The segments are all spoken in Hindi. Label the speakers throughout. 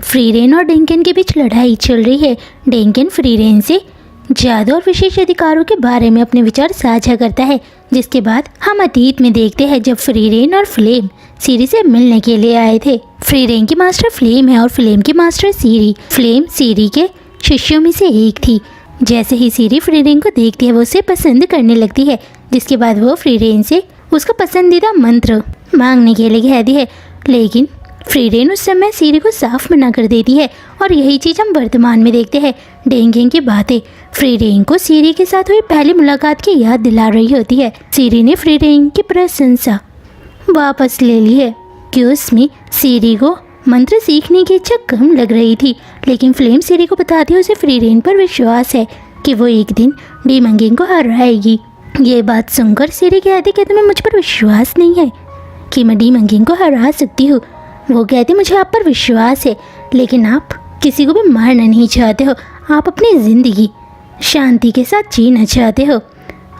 Speaker 1: फ्रीरेन और डेंकन के बीच लड़ाई चल रही है। डेंकन फ्रीरेन से जादू और विशेष अधिकारों के बारे में अपने विचार साझा करता है, जिसके बाद हम अतीत में देखते हैं जब फ्रीरेन और फ्लेम सीरी से मिलने के लिए आए थे। फ्रीरेन की मास्टर फ्लेम है और फ्लेम की मास्टर सीरी। फ्लेम सीरी के शिष्यों में से एक थी। जैसे ही सीरी फ्रीरेन को देखती है वो उसे पसंद करने लगती है, जिसके बाद वो फ्रीरेन से उसका पसंदीदा मंत्र मांगने के लिए कहती है, लेकिन फ्रीरेन उस समय सीरी को साफ मना कर देती है। और यही चीज़ हम वर्तमान में देखते हैं। डेंगन की बातें फ्रीरेन को सीरी के साथ हुई पहली मुलाकात की याद दिला रही होती है। सीरी ने फ्रीरेन की प्रशंसा वापस ले ली है कि उसमें सीरी को मंत्र सीखने की इच्छा कम लग रही थी, लेकिन फ्लेम सीरी को बताती है उसे फ्रीरेन पर विश्वास है कि वो एक दिन डीमंगिंग को हराएगी। ये बात सुनकर सीरी कहती कि तुम्हें मुझ पर विश्वास नहीं है कि मैं डीमंगिंग को हरा सकती हूँ। वो कहती मुझे आप पर विश्वास है, लेकिन आप किसी को भी मारना नहीं चाहते हो। आप अपनी ज़िंदगी शांति के साथ जीना चाहते हो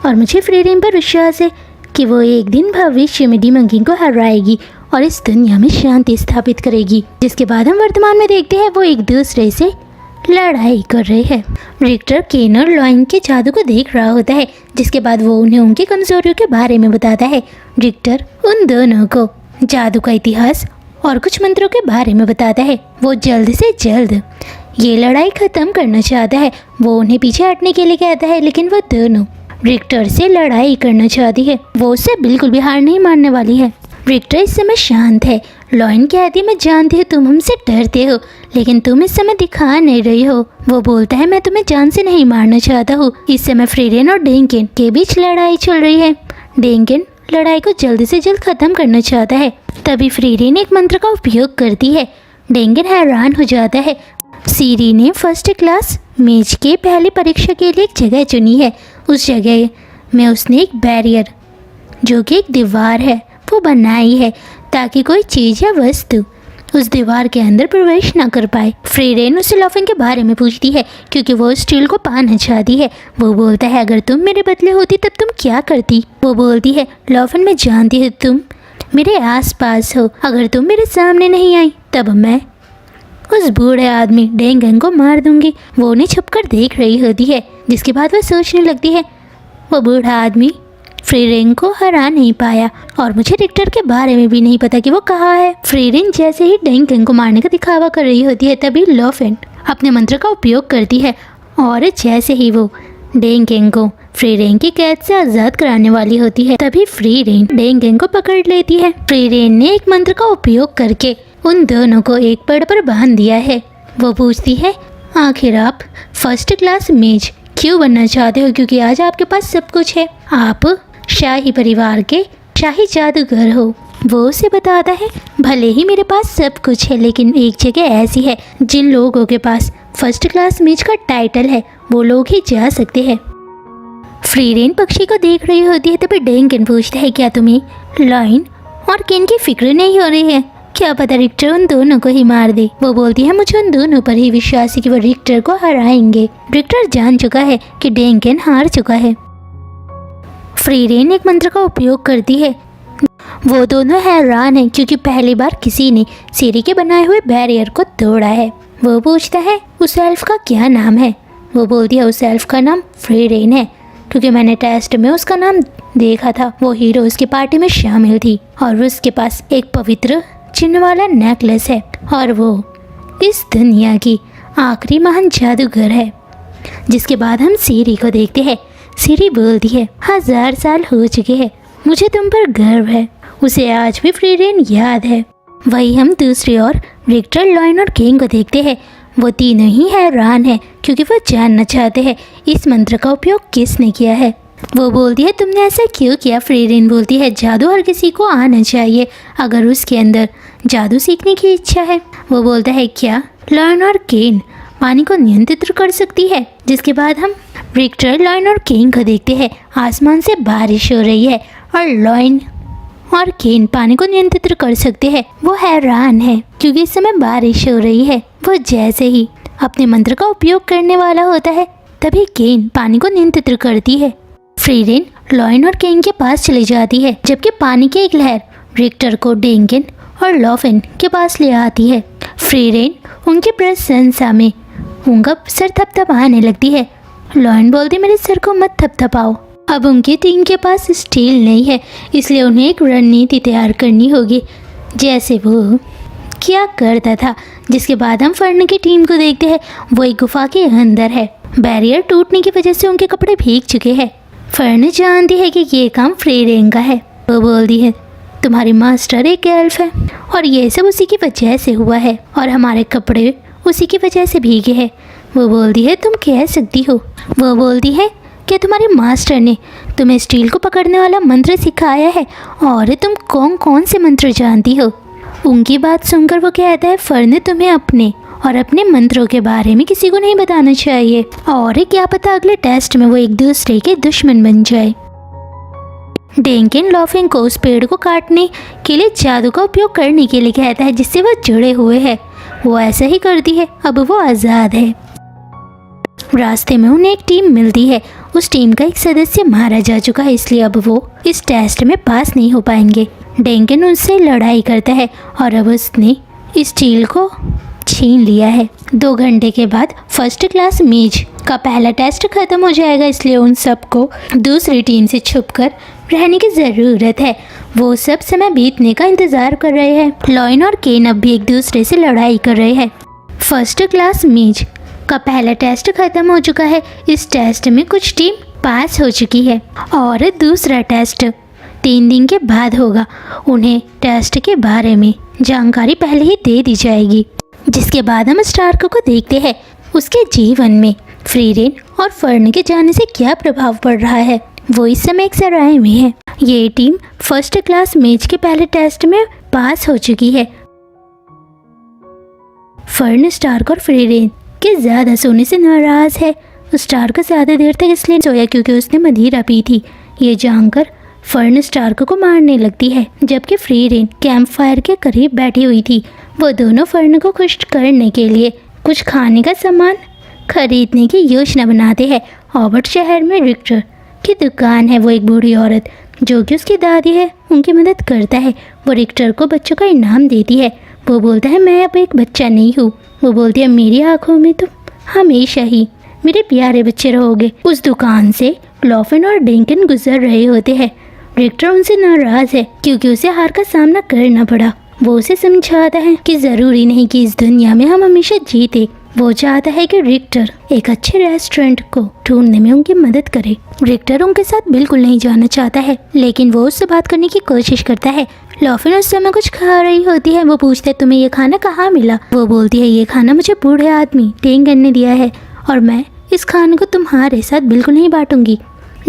Speaker 1: और मुझे फ्रीरेन पर विश्वास है कि वो एक दिन भविष्य में डीमंगिंग को हराएगी और इस दुनिया में शांति स्थापित करेगी। जिसके बाद हम वर्तमान में देखते हैं वो एक दूसरे से लड़ाई कर रहे हैं। रिक्टर केन और लॉइन के जादू को देख रहा होता है, जिसके बाद वो उन्हें उनकी कमजोरियों के बारे में बताता है। रिक्टर उन दोनों को जादू का इतिहास और कुछ मंत्रों के बारे में बताता है। वो जल्द से जल्द ये लड़ाई ख़त्म करना चाहता है। वो उन्हें पीछे हटने के लिए कहता है, लेकिन वो दोनों रिक्टर से लड़ाई करना चाहती है। वो उससे बिल्कुल भी हार नहीं मानने वाली है। रिक्टर इस समय शांत है। लॉइन कहती है मैं जानती हूँ तुम हमसे डरते हो, लेकिन तुम इस समय दिखा नहीं रही हो। वो बोलता है मैं तुम्हें जान से नहीं मारना चाहता हूँ। इस समय फ्रीरेन और डेंकन के बीच लड़ाई चल रही है। डेंकन लड़ाई को जल्द से जल्द ख़त्म करना चाहता है। तभी फ्रीरेन एक मंत्र का उपयोग करती है। डेंकन हैरान हो जाता है। सीरी ने फर्स्ट क्लास मेज के पहली परीक्षा के लिए एक जगह चुनी है। उस जगह में उसने एक बैरियर, जो कि एक दीवार है, वो बनाई है ताकि कोई चीज़ या वस्तु उस दीवार के अंदर प्रवेश ना कर पाए। फ्रीरेन उससे लॉफिन के बारे में पूछती है क्योंकि वो स्टील को पाना चाहती है। वो बोलता है अगर तुम मेरे बदले होती तब तुम क्या करती। वो बोलती है लॉफिन मैं जानती हूँ तुम मेरे आसपास हो। अगर तुम मेरे सामने नहीं आई तब मैं उस बूढ़े आदमी डेंगन को मार दूंगी। वो उन्हें छुपकर देख रही होती है, जिसके बाद वह सोचने लगती है वो बूढ़ा आदमी फ्रीरेन को हरा नहीं पाया और मुझे रिक्टर के बारे में भी नहीं पता कि वो कहाँ है। फ्रीरेन जैसे ही डेंगन को मारने का दिखावा कर रही होती है तभी लॉफिन अपने मंत्र का उपयोग करती है और जैसे ही वो डेंगन को फ्रीरेन की कैद से आज़ाद कराने वाली होती है तभी फ्रीरेन डेंगन को पकड़ लेती है। फ्रीरेन ने एक मंत्र का उपयोग करके उन दोनों को एक पेड़ पर बांध दिया है। वो पूछती है आखिर आप फर्स्ट क्लास मेज क्यों बनना चाहते हो, क्योंकि आज आपके पास सब कुछ है। आप शाही परिवार के शाही जादूगर हो। वो उसे बताता है भले ही मेरे पास सब कुछ है, लेकिन एक जगह ऐसी है जिन लोगों के पास फर्स्ट क्लास मेज का टाइटल है वो लोग ही जा सकते हैं। फ्रीरेन पक्षी को देख रही होती है तभी डेंगन पूछता है क्या तुम्हें लॉइन और केन की फिक्र नहीं हो रही है? क्या पता रिक्टर उन दोनों को ही मार दे। वो बोलती है मुझे उन दोनों पर ही विश्वास है कि वो रिक्टर को हराएंगे। रिक्टर जान चुका है कि डेंगन हार चुका है। फ्रीरेन एक मंत्र का उपयोग करती है। वो दोनों हैरान हैं क्योंकि पहली बार किसी ने सीरी के बनाए हुए बैरियर को तोड़ा है। वो पूछता है उस एल्फ का क्या नाम है। वो बोलती है उस एल्फ का नाम फ्रीरेन है क्योंकि मैंने टेस्ट में उसका नाम देखा था। वो हीरोज़ की पार्टी में शामिल थी और उसके पास एक पवित्र चिन्ह वाला नेकलेस है और वो इस दुनिया की आखिरी महान जादूगर है। जिसके बाद हम सीरी को देखते हैं। सीरी बोलती है 1000 साल हो चुके हैं, मुझे तुम पर गर्व है। उसे आज भी फ्रीरेन याद है। वही हम दूसरी ओर रिक्टर लॉइन और केन को देखते हैं। वो तीनों ही हैरान हैं क्योंकि वो जानना चाहते हैं इस मंत्र का उपयोग किसने किया है। वो बोलती है तुमने ऐसा क्यों किया। फ्रीरेन बोलती है जादू हर किसी को आना चाहिए अगर उसके अंदर जादू सीखने की इच्छा है। वो बोलता है क्या लॉइन और केन पानी को नियंत्रित कर सकती है। जिसके बाद हम रिक्टर लॉइन और केन को देखते हैं। आसमान से बारिश हो रही है और लॉइन और केन पानी को नियंत्रित कर सकते हैं। वो हैरान है क्योंकि इस समय बारिश हो रही है। वो जैसे ही अपने मंत्र का उपयोग करने वाला होता है तभी केन पानी को नियंत्रित करती है। फ्रीरेन लॉइन और केन के पास चली जाती है जबकि पानी की एक लहर रिक्टर को डेंगन और लॉफिन के पास ले आती है। फ्रीरेन उनकी प्रशंसा में उनका सर थपथपाने लगती है। लॉयन बोलती मेरे सर को मत थपथपाओ। अब उनकी टीम के पास स्टील नहीं है, इसलिए उन्हें एक रणनीति तैयार करनी होगी, जैसे वो क्या करता था। जिसके बाद हम फर्न की टीम को देखते हैं। वो एक गुफा के अंदर है। बैरियर टूटने की वजह से उनके कपड़े भीग चुके हैं। फर्न जानती है कि ये काम फ्रीरेन का है। वो बोलती है तुम्हारी मास्टर एक एल्फ है और ये सब उसी की वजह से हुआ है और हमारे कपड़े उसी की वजह से भीगे हैं। वो बोलती है तुम कह सकती हो। वो बोलती है कि तुम्हारे मास्टर ने तुम्हें स्टील को पकड़ने वाला मंत्र सिखाया है और तुम कौन कौन से मंत्र जानती हो। उनकी बात सुनकर वो कहता है फर्न तुम्हें अपने और अपने मंत्रों के बारे में किसी को नहीं बताना चाहिए और क्या पता अगले टेस्ट में वो एक दूसरे के दुश्मन बन जाए। डेंकिन लॉफिंग को उस पेड़ को काटने के लिए जादू का उपयोग करने के लिए कहता है जिससे वह जुड़े हुए है। वो ऐसा ही करती है। अब वो आज़ाद है। रास्ते में उन्हें एक टीम मिलती है। उस टीम का एक सदस्य मारा जा चुका है, इसलिए अब वो इस टेस्ट में पास नहीं हो पाएंगे। डेंकिन उनसे लड़ाई करता है और अब उसने स्टील को छीन लिया है। 2 घंटे के बाद फर्स्ट क्लास मेज का पहला टेस्ट खत्म हो जाएगा, इसलिए उन सबको दूसरी टीम से छुपकर रहने की ज़रूरत है। वो सब समय बीतने का इंतज़ार कर रहे हैं। लॉयन और केन अब भी एक दूसरे से लड़ाई कर रहे हैं। फर्स्ट क्लास मेज का पहला टेस्ट खत्म हो चुका है। इस टेस्ट में कुछ टीम पास हो चुकी है और दूसरा टेस्ट 3 दिन के बाद होगा। उन्हें टेस्ट के बारे में जानकारी पहले ही दे दी जाएगी। जिसके बाद हम स्टार्क को देखते हैं। उसके जीवन में फ्रीरेन और फर्न के जाने से क्या प्रभाव पड़ रहा है। वो इस समय एक सराय में है। ये टीम फर्स्ट क्लास मैच के पहले टेस्ट में पास हो चुकी है। फर्न स्टार्क और फ्रीरेन के ज़्यादा सोने से नाराज़ है। स्टार्क ज़्यादा देर तक इसलिए सोया क्योंकि उसने मदिरा पी थी। ये जानकर फर्न स्टार्क को मारने लगती है, जबकि फ्रीरेन कैंप फायर के करीब बैठी हुई थी। वो दोनों फर्न को खुश करने के लिए कुछ खाने का सामान खरीदने की योजना बनाते हैं। ऑबर्ट शहर में रिक्टर की दुकान है। वो एक बूढ़ी औरत जो कि उसकी दादी है उनकी मदद करता है। वो रिक्टर को बच्चों का इनाम देती है। वो बोलता है मैं अब एक बच्चा नहीं हूँ। वो बोलती है मेरी आँखों में तुम हमेशा ही मेरे प्यारे बच्चे रहोगे। उस दुकान से लॉफिन और डेंकिन गुजर रहे होते हैं। रिक्टर उनसे नाराज़ है क्योंकि उसे हार का सामना करना पड़ा। वो उसे समझाता है कि ज़रूरी नहीं कि इस दुनिया में हम हमेशा जीते। वो चाहता है कि रिक्टर एक अच्छे रेस्टोरेंट को ढूंढने में उनकी मदद करे। रिक्टर उनके साथ बिल्कुल नहीं जाना चाहता है, लेकिन वो उससे बात करने की कोशिश करता है। लॉफिन उस समय कुछ खा रही होती है। वो पूछता है तुम्हें ये खाना कहाँ मिला। वो बोलती है ये खाना मुझे बूढ़े आदमी डेंकिन ने दिया है और मैं इस खाने को तुम्हारे साथ बिल्कुल नहीं बांटूंगी।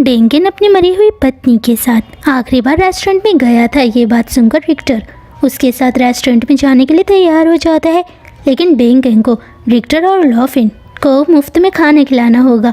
Speaker 1: डेंकिन अपनी मरी हुई पत्नी के साथ आखिरी बार रेस्टोरेंट में गया था। ये बात सुनकर रिक्टर उसके साथ रेस्टोरेंट में जाने के लिए तैयार हो जाता है, लेकिन डेंकिन को रिक्टर और लॉफिन को मुफ्त में खाना खिलाना होगा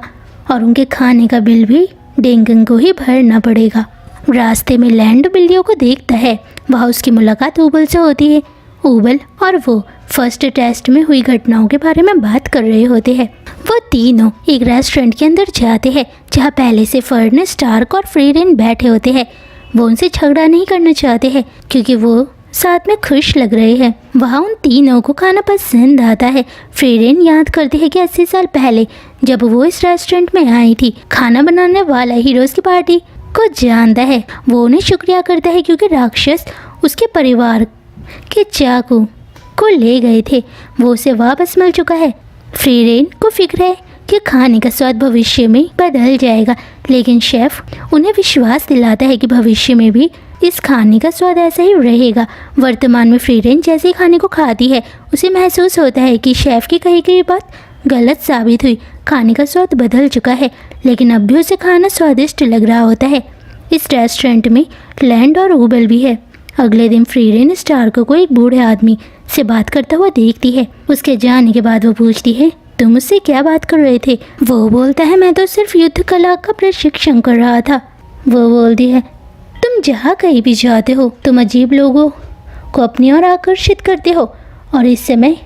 Speaker 1: और उनके खाने का बिल भी डेंकिन को ही भरना पड़ेगा। रास्ते में लैंड बिल्लियों को देखता है। वहाँ उसकी मुलाकात ऊबल से होती है। ऊबल और वो फर्स्ट टेस्ट में हुई घटनाओं के बारे में बात कर रहे होते हैं। वो तीनों एक रेस्टोरेंट के अंदर जाते हैं जहाँ पहले से फर्न, स्टार्क और फ्रीरेन बैठे होते हैं। वो उनसे झगड़ा नहीं करना चाहते हैं क्योंकि वो साथ में खुश लग रहे हैं। वहाँ उन तीनों को खाना पसंद आता है। फ्रीरेन याद करती है कि 80 साल पहले जब वो इस रेस्टोरेंट में आई थी, खाना बनाने वाला हीरोज़ की पार्टी को जानता है। वो उन्हें शुक्रिया करता है क्योंकि राक्षस उसके परिवार के चाकू को ले गए थे। वो उसे वापस मिल चुका है। फ्रीरेन को फिक्र है कि खाने का स्वाद भविष्य में बदल जाएगा, लेकिन शेफ़ उन्हें विश्वास दिलाता है कि भविष्य में भी इस खाने का स्वाद ऐसा ही रहेगा। वर्तमान में फ्रीरेन जैसे ही खाने को खाती है उसे महसूस होता है कि शेफ़ की कही गई बात गलत साबित हुई। खाने का स्वाद बदल चुका है, लेकिन अब भी उसे खाना स्वादिष्ट लग रहा होता है। इस रेस्टोरेंट में लैंड और ऊबल भी है। अगले दिन फ्रीरेन स्टार्क को एक बूढ़े आदमी से बात करता हुआ देखती है। उसके जाने के बाद वो पूछती है तुम मुझसे क्या बात कर रहे थे। वो बोलता है मैं तो सिर्फ युद्ध कला का प्रशिक्षण कर रहा था। वो बोलती है तुम जहाँ कहीं भी जाते हो तुम अजीब लोगों को अपनी ओर आकर्षित करते हो और इस समय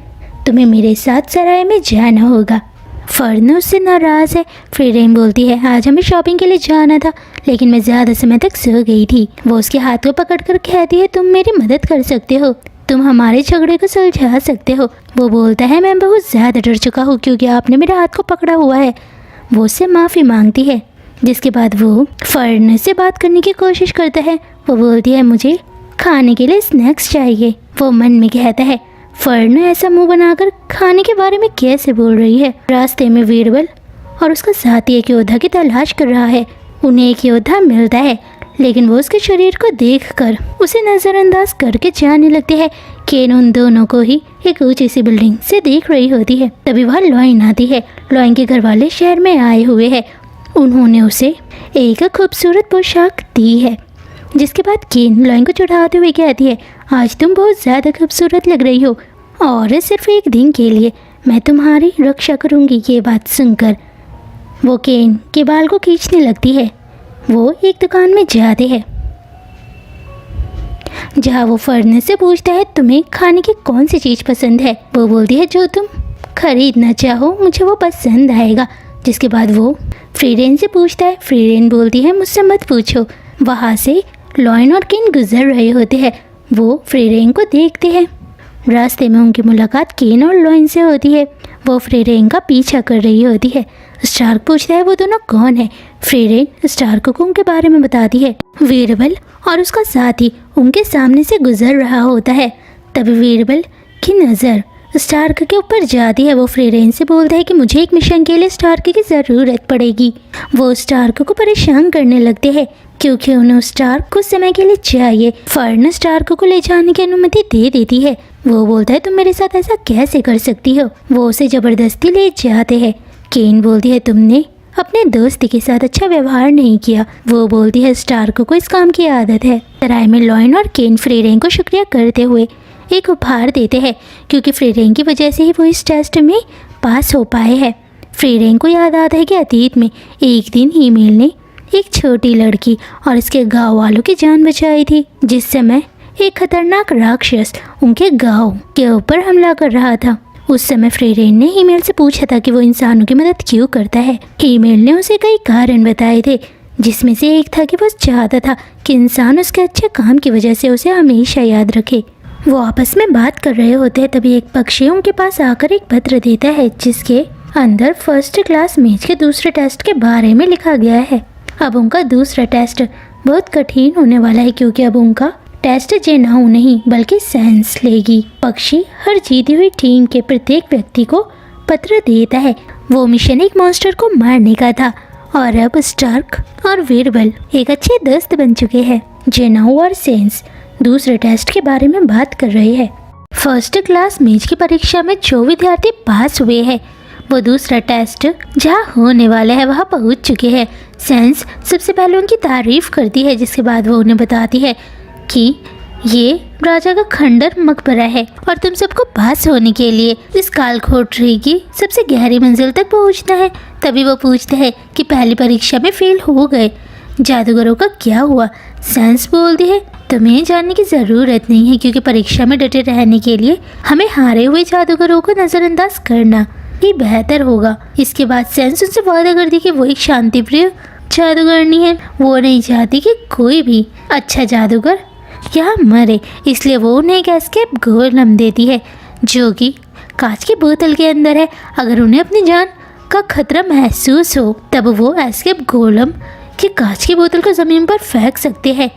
Speaker 1: तुम्हें मेरे साथ सराय में जाना होगा। फर्न उससे नाराज़ है। फ्रीरेन बोलती है आज हमें शॉपिंग के लिए जाना था, लेकिन मैं ज़्यादा समय तक सो गई थी। वो उसके हाथ को पकड़कर कहती है तुम मेरी मदद कर सकते हो, तुम हमारे झगड़े को सुलझा सकते हो। वो बोलता है मैं बहुत ज़्यादा डर चुका हूँ क्योंकि आपने मेरे हाथ को पकड़ा हुआ है। वो उससे माफ़ी मांगती है, जिसके बाद वो फर्न से बात करने की कोशिश करता है। वो बोलती है मुझे खाने के लिए स्नैक्स चाहिए। वो मन में कहता है फर्न ऐसा मुंह बनाकर खाने के बारे में कैसे बोल रही है। रास्ते में वीरबल और उसका साथी एक योद्धा की तलाश कर रहा है। उन्हें एक योद्धा मिलता है, लेकिन वो उसके शरीर को देखकर उसे नज़रअंदाज करके जाने लगते हैं। केन उन दोनों को ही एक ऊंची सी बिल्डिंग से देख रही होती है। तभी वहाँ लॉइन आती है। लॉइन के घर वाले शहर में आए हुए हैं। उन्होंने उसे एक खूबसूरत पोशाक दी है, जिसके बाद केन लॉइन को चढ़ाते हुए कहती है आज तुम बहुत ज़्यादा खूबसूरत लग रही हो और सिर्फ एक दिन के लिए मैं तुम्हारी रक्षा करूँगी। ये बात सुनकर वो केन के बाल को खींचने लगती है। वो एक दुकान में जाते हैं जहाँ वो फर्न से पूछता है तुम्हें खाने की कौन सी चीज़ पसंद है। वो बोलती है जो तुम खरीदना चाहो मुझे वो पसंद आएगा। जिसके बाद वो फ्रीरेन से पूछता है। फ्रीरेन बोलती है मुझसे मत पूछो। वहाँ से लॉइन और केन गुजर रहे होते हैं। वो फ्रीरेन को देखते हैं। रास्ते में उनकी मुलाकात केन और लॉइन से होती है। वो फ्रीरेन का पीछा कर रही होती है। स्टार्क पूछता है वो दोनों कौन है। फ्रीरेन स्टार्क को उनके बारे में बताती है। वीरबल और उसका साथी उनके सामने से गुजर रहा होता है। तभी वीरबल की नज़र स्टार्क के ऊपर जाती है। वो फ्रीरेन से बोलता है कि मुझे एक मिशन के लिए स्टार्क की ज़रूरत पड़ेगी। वो स्टार्क को परेशान करने लगते हैं क्योंकि उन्हें स्टार्क कुछ समय के लिए चाहिए। फर्न स्टार्क को ले जाने की अनुमति दे देती है। वो बोलता है तुम मेरे साथ ऐसा कैसे कर सकती हो। वो उसे ज़बरदस्ती ले जाते हैं। केन बोलती है तुमने अपने दोस्त के साथ अच्छा व्यवहार नहीं किया। वो बोलती है स्टार्क को इस काम की आदत है। सराय में लॉइन और केन फ्रीरेन को शुक्रिया करते हुए एक उपहार देते हैं क्योंकि फ्रीरेन की वजह से ही वो इस टेस्ट में पास हो पाए हैं। फ्रीरेन को याद आता है कि अतीत में एक दिन ईमेल ने एक छोटी लड़की और इसके गांव वालों की जान बचाई थी, जिस समय एक खतरनाक राक्षस उनके गांव के ऊपर हमला कर रहा था। उस समय फ्रीरेन ने ईमेल से पूछा था कि वो इंसानों की मदद क्यों करता है। ईमेल ने उसे कई कारण बताए थे, जिसमें से एक था कि वो चाहता था कि इंसान उसके अच्छे काम की वजह से उसे हमेशा याद रखे। वो आपस में बात कर रहे होते हैं, तभी एक पक्षी उनके पास आकर एक पत्र देता है जिसके अंदर फर्स्ट क्लास मैच के दूसरे टेस्ट के बारे में लिखा गया है। अब उनका दूसरा टेस्ट बहुत कठिन होने वाला है क्योंकि अब उनका टेस्ट जेनाऊ नहीं बल्कि सैंस लेगी। पक्षी हर जीती हुई टीम के प्रत्येक व्यक्ति को पत्र देता है। वो मिशन एक मॉन्स्टर को मारने का था और अब स्टार्क और वीरबल एक अच्छे दोस्त बन चुके हैं। जेनाऊ और सेंस दूसरे टेस्ट के बारे में बात कर रहे हैं। फर्स्ट क्लास मैच की परीक्षा में जो विद्यार्थी पास हुए हैं वो दूसरा टेस्ट जहाँ होने वाला है वहाँ पहुँच चुके हैं। सेंस सबसे पहले उनकी तारीफ करती है, जिसके बाद वो उन्हें बताती है कि ये राजा का खंडर मकबरा है और तुम सबको पास होने के लिए इस कालकोठरी की सबसे गहरी मंजिल तक पहुंचना है। तभी वो पूछते हैं कि पहली परीक्षा में फेल हो गए जादूगरों का क्या हुआ। सेंस बोलती है तुम्हें जानने की ज़रूरत नहीं है क्योंकि परीक्षा में डटे रहने के लिए हमें हारे हुए जादूगरों को नज़रअंदाज करना ही बेहतर होगा। इसके बाद सेंस उनसे वादा करती कि वो एक शांतिप्रिय जादूगरनी है। वो नहीं चाहती कि कोई भी अच्छा जादूगर यहाँ मरे, इसलिए वो उन्हें एक एस्केप गोलम देती है जो कि कांच की बोतल के अंदर है। अगर उन्हें अपनी जान का खतरा महसूस हो तब वो एस्केप गोलम की कांच की बोतल को ज़मीन पर फेंक सकते हैं।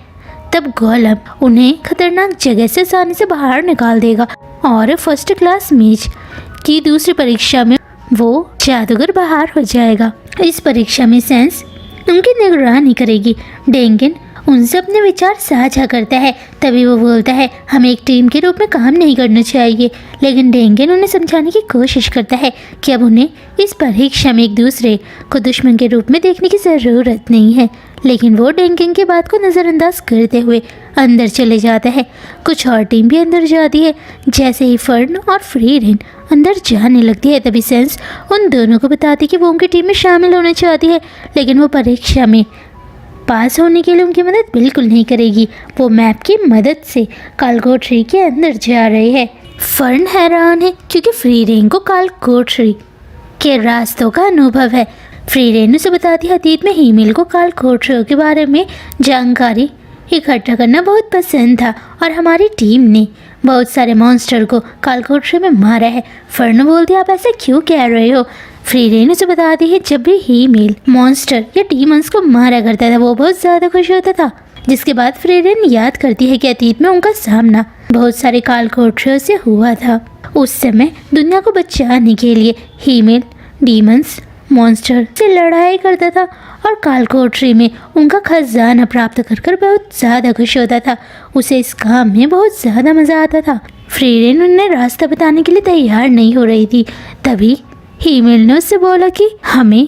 Speaker 1: तब गोलम उन्हें खतरनाक जगह से आसानी से बाहर निकाल देगा और फर्स्ट क्लास मैच की दूसरी परीक्षा में वो जादूगर बाहर हो जाएगा। इस परीक्षा में सेंस उनकी निगरानी करेगी। डेंगन उनसे अपने विचार साझा करता है। तभी वो बोलता है हमें एक टीम के रूप में काम नहीं करना चाहिए, लेकिन डेंगन उन्हें समझाने की कोशिश करता है कि अब उन्हें इस परीक्षा में एक दूसरे को दुश्मन के रूप में देखने की ज़रूरत नहीं है। लेकिन वो डेंगन की बात को नज़रअंदाज करते हुए अंदर चले जाता है। कुछ और टीम भी अंदर जाती है। जैसे ही फर्न और फ्रीरेन अंदर जाने लगती है तभी सेंस उन दोनों को बताती कि वो उनकी टीम में शामिल होना चाहती है, लेकिन वो परीक्षा में पास होने के लिए उनकी मदद बिल्कुल नहीं करेगी। वो मैप की मदद से कालकोठरी के अंदर जा रहे हैं। फर्न हैरान है क्योंकि फ्रीरेन को कालकोठरी के रास्तों का अनुभव है। फ्रीरेन उसे बताती है अतीत में हीमेल को कालकोठरी के बारे में जानकारी इकट्ठा करना बहुत पसंद था और हमारी टीम ने बहुत सारे मॉन्स्टर को कालकोठरी में मारा है। फर्न बोलती है आप ऐसे क्यों कह रहे हो। फ्रीरेन उसे बताती है जब भी ही मेल मॉन्स्टर या डीमंस को मारा करता था वो बहुत ज़्यादा खुश होता था। जिसके बाद फ्रीरेन याद करती है कि अतीत में उनका सामना बहुत सारे कालकोठरियों से हुआ था। उस समय दुनिया को बचाने के लिए ही मेल डीमंस मॉन्स्टर से लड़ाई करता था और कालकोठरी में उनका खजाना प्राप्त कर बहुत ज़्यादा खुश होता था। उसे इस काम में बहुत ज़्यादा मज़ा आता था। फ्रीरेन उन्हें रास्ता बताने के लिए तैयार नहीं हो रही थी। तभी हीमेल ने उससे बोला कि हमें